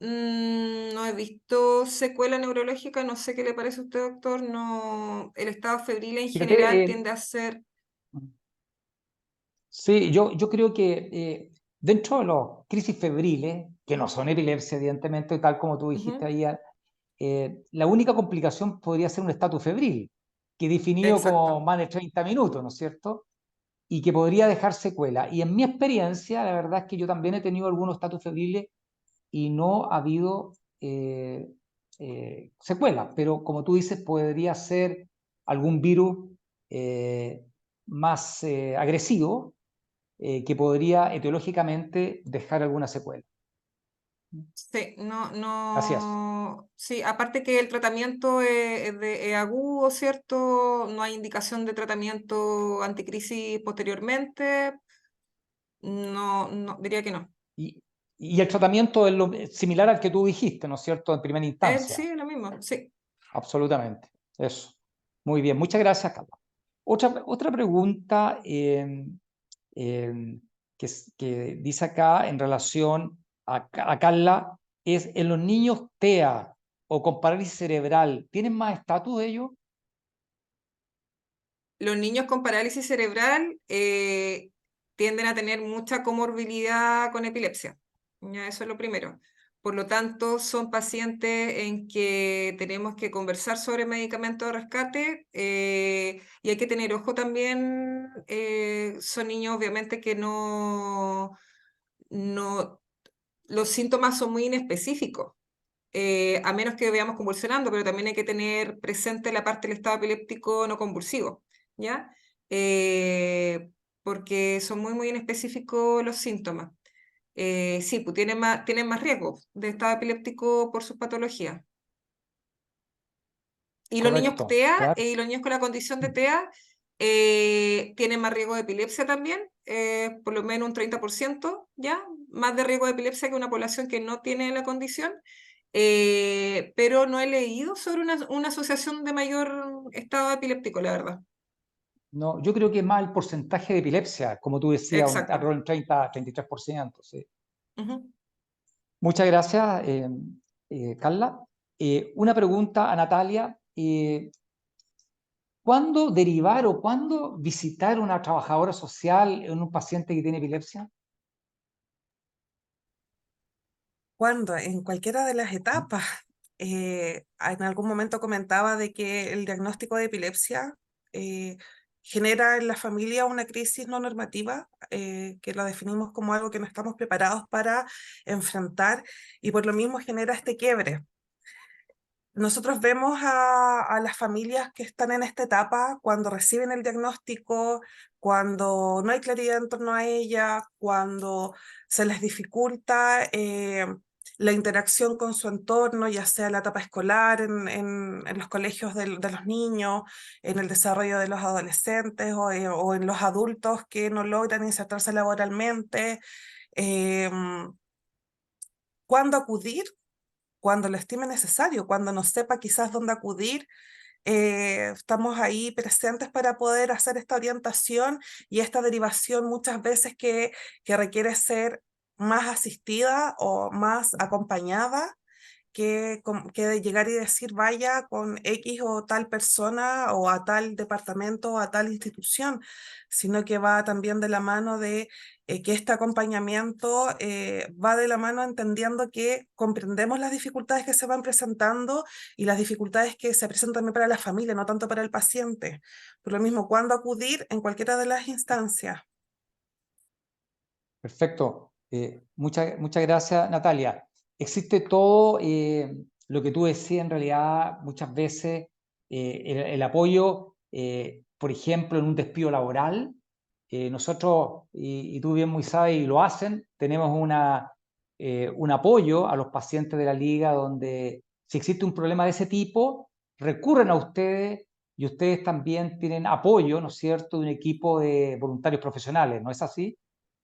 Speaker 3: no he visto secuela neurológica, no sé qué le parece a usted, doctor. No, el estado febril en general
Speaker 4: Fíjate,
Speaker 3: tiende a ser...
Speaker 4: sí, yo creo que dentro de los crisis febriles, que no son epilepsia, evidentemente, tal como tú dijiste
Speaker 3: Ujú,
Speaker 4: ayer, la única complicación podría ser un estatus febril, que definido como
Speaker 3: exacto.
Speaker 4: más de 30 minutos, ¿no es cierto? Y que podría dejar secuela. Y en mi experiencia, la verdad es que yo también he tenido algunos estatus febriles y no ha habido secuelas, pero como tú dices, podría ser algún virus eh, más agresivo que podría etiológicamente dejar alguna secuela.
Speaker 3: Sí, no,
Speaker 4: Gracias.
Speaker 3: no, sí, aparte que el tratamiento es agudo, ¿cierto? No hay indicación de tratamiento anticrisis posteriormente. No, no, diría que no.
Speaker 4: Y el tratamiento es similar al que tú dijiste, ¿no es cierto?, en primera instancia.
Speaker 3: Sí, lo mismo, sí.
Speaker 4: Absolutamente. Eso. Muy bien. Muchas gracias, Carla. Otra pregunta que dice acá en relación a Carla es, ¿en los niños TEA o con parálisis cerebral tienen más estatus ellos?
Speaker 3: Los niños con parálisis cerebral tienden a tener mucha comorbilidad con epilepsia. Ya, eso es lo primero. Por lo tanto, son pacientes en que tenemos que conversar sobre medicamentos de rescate y hay que tener ojo también. Son niños, obviamente, que no, los síntomas son muy inespecíficos. A menos que veamos convulsionando, pero también hay que tener presente la parte del estado epiléptico no convulsivo, ¿ya? Porque son muy, muy inespecíficos los síntomas. Sí, pues tienen más riesgo de estado epiléptico por sus patologías. Y los niños
Speaker 4: Correcto,
Speaker 3: TEA
Speaker 4: claro.
Speaker 3: y los niños con la condición de TEA tienen más riesgo de epilepsia también, por lo menos un 30%, ¿ya? Más de riesgo de epilepsia que una población que no tiene la condición. Pero no he leído sobre una asociación de mayor estado epiléptico, la verdad.
Speaker 4: No, yo creo que más el porcentaje de epilepsia, como tú decías, un
Speaker 3: Exacto.
Speaker 4: error en 30-33%. Sí.
Speaker 3: Ujú.
Speaker 4: Muchas gracias, Carla. Una pregunta a Natalia. ¿Cuándo derivar o cuándo visitar a una trabajadora social en un paciente que tiene epilepsia?
Speaker 2: Cuando en cualquiera de las etapas, en algún momento comentaba de que el diagnóstico de epilepsia eh, genera en la familia una crisis no normativa, que lo definimos como algo que no estamos preparados para enfrentar y por lo mismo genera este quiebre. Nosotros vemos a las familias que están en esta etapa cuando reciben el diagnóstico, cuando no hay claridad en torno a ella, cuando se les dificulta la interacción con su entorno, ya sea en la etapa escolar, en los colegios de los niños, en el desarrollo de los adolescentes o en los adultos que no logran insertarse laboralmente. ¿Cuándo acudir? cuando lo estime necesario, cuando no sepa quizás dónde acudir. Estamos ahí presentes para poder hacer esta orientación y esta derivación muchas veces que requiere ser más asistida o más acompañada que de llegar y decir vaya con X o tal persona o a tal departamento o a tal institución, sino que va también de la mano de que este acompañamiento va de la mano entendiendo que comprendemos las dificultades que se van presentando y las dificultades que se presentan también para la familia, no tanto para el paciente. Por lo mismo, cuándo acudir en cualquiera de las instancias.
Speaker 4: Perfecto. Muchas gracias, Natalia. Existe todo lo que tú decías en realidad muchas veces, el apoyo, por ejemplo, en un despido laboral. Nosotros, y tú bien muy sabes, y lo hacen, tenemos un apoyo a los pacientes de la liga donde si existe un problema de ese tipo, recurren a ustedes y ustedes también tienen apoyo, ¿no es cierto?, de un equipo de voluntarios profesionales, ¿no es así?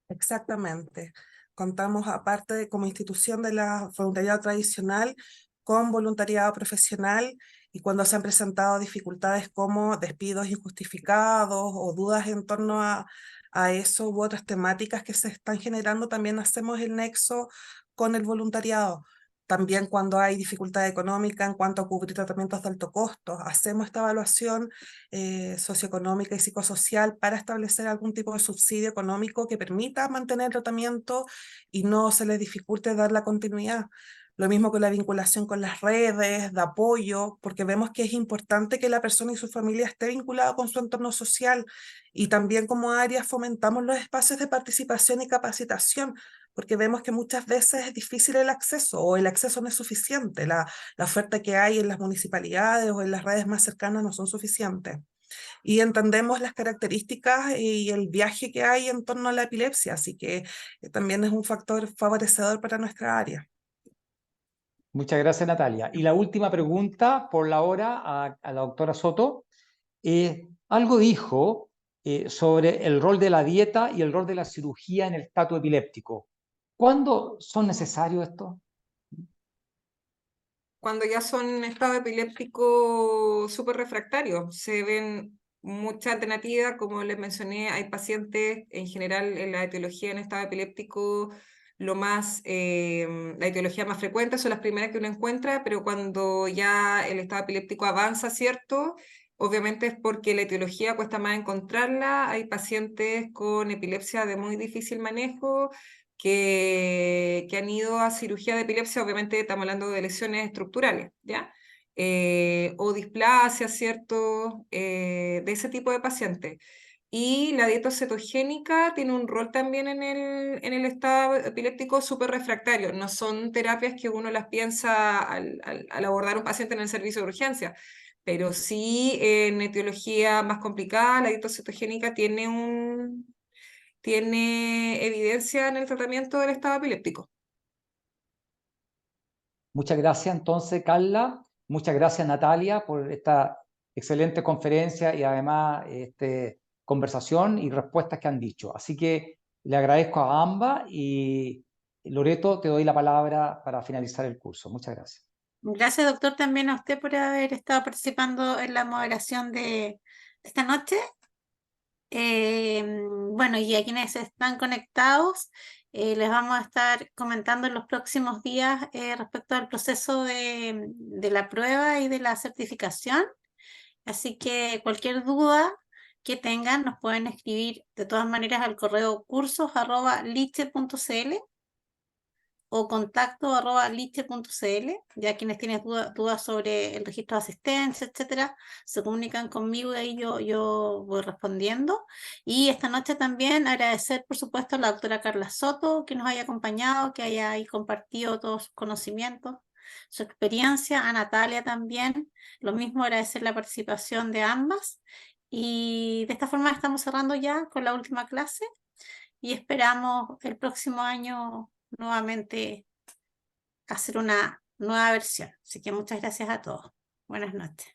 Speaker 2: Exactamente. Contamos, aparte de como institución de la voluntariado tradicional, con voluntariado profesional y cuando se han presentado dificultades como despidos injustificados o dudas en torno a eso u otras temáticas que se están generando, también hacemos el nexo con el voluntariado. También cuando hay dificultad económica en cuanto a cubrir tratamientos de alto costo, hacemos esta evaluación socioeconómica y psicosocial para establecer algún tipo de subsidio económico que permita mantener el tratamiento y no se les dificulte dar la continuidad. Lo mismo con la vinculación con las redes de apoyo, porque vemos que es importante que la persona y su familia esté vinculada con su entorno social y también como área fomentamos los espacios de participación y capacitación, porque vemos que muchas veces es difícil el acceso o el acceso no es suficiente, la oferta que hay en las municipalidades o en las redes más cercanas no son suficientes. Y entendemos las características y el viaje que hay en torno a la epilepsia, así que también es un factor favorecedor para nuestra área.
Speaker 4: Muchas gracias, Natalia. Y la última pregunta por la hora a la doctora Soto. Algo dijo sobre el rol de la dieta y el rol de la cirugía en el estatus epiléptico. ¿Cuándo son necesarios estos?
Speaker 3: Cuando ya son en estado epiléptico súper refractario, se ven muchas alternativas, como les mencioné, hay pacientes en general en la etiología en estado epiléptico, la etiología más frecuente son las primeras que uno encuentra, pero cuando ya el estado epiléptico avanza, ¿cierto? Obviamente es porque la etiología cuesta más encontrarla, hay pacientes con epilepsia de muy difícil manejo, que han ido a cirugía de epilepsia, obviamente estamos hablando de lesiones estructurales, ¿ya? O displasia, ¿cierto? De ese tipo de pacientes. Y la dieta cetogénica tiene un rol también en el estado epiléptico súper refractario. No son terapias que uno las piensa al abordar un paciente en el servicio de urgencia, pero sí en etiología más complicada, la dieta cetogénica tiene evidencia en el tratamiento del estado epiléptico.
Speaker 4: Muchas gracias entonces, Carla. Muchas gracias, Natalia, por esta excelente conferencia y además conversación y respuestas que han dicho. Así que le agradezco a ambas y Loreto, te doy la palabra para finalizar el curso. Muchas gracias.
Speaker 1: Gracias, doctor, también a usted por haber estado participando en la moderación de esta noche. Bueno, y a quienes están conectados, les vamos a estar comentando en los próximos días respecto al proceso de la prueba y de la certificación. Así que cualquier duda que tengan nos pueden escribir de todas maneras al correo cursos@liche.cl o contacto@liche.cl. Ya quienes tienen dudas sobre el registro de asistencia, etcétera, se comunican conmigo y ahí yo voy respondiendo. Y esta noche también agradecer, por supuesto, a la doctora Carla Soto que nos haya acompañado, que haya ahí compartido todos sus conocimientos, su experiencia, a Natalia también. Lo mismo, agradecer la participación de ambas. Y de esta forma estamos cerrando ya con la última clase y esperamos el próximo año nuevamente hacer una nueva versión. Así que muchas gracias a todos. Buenas noches.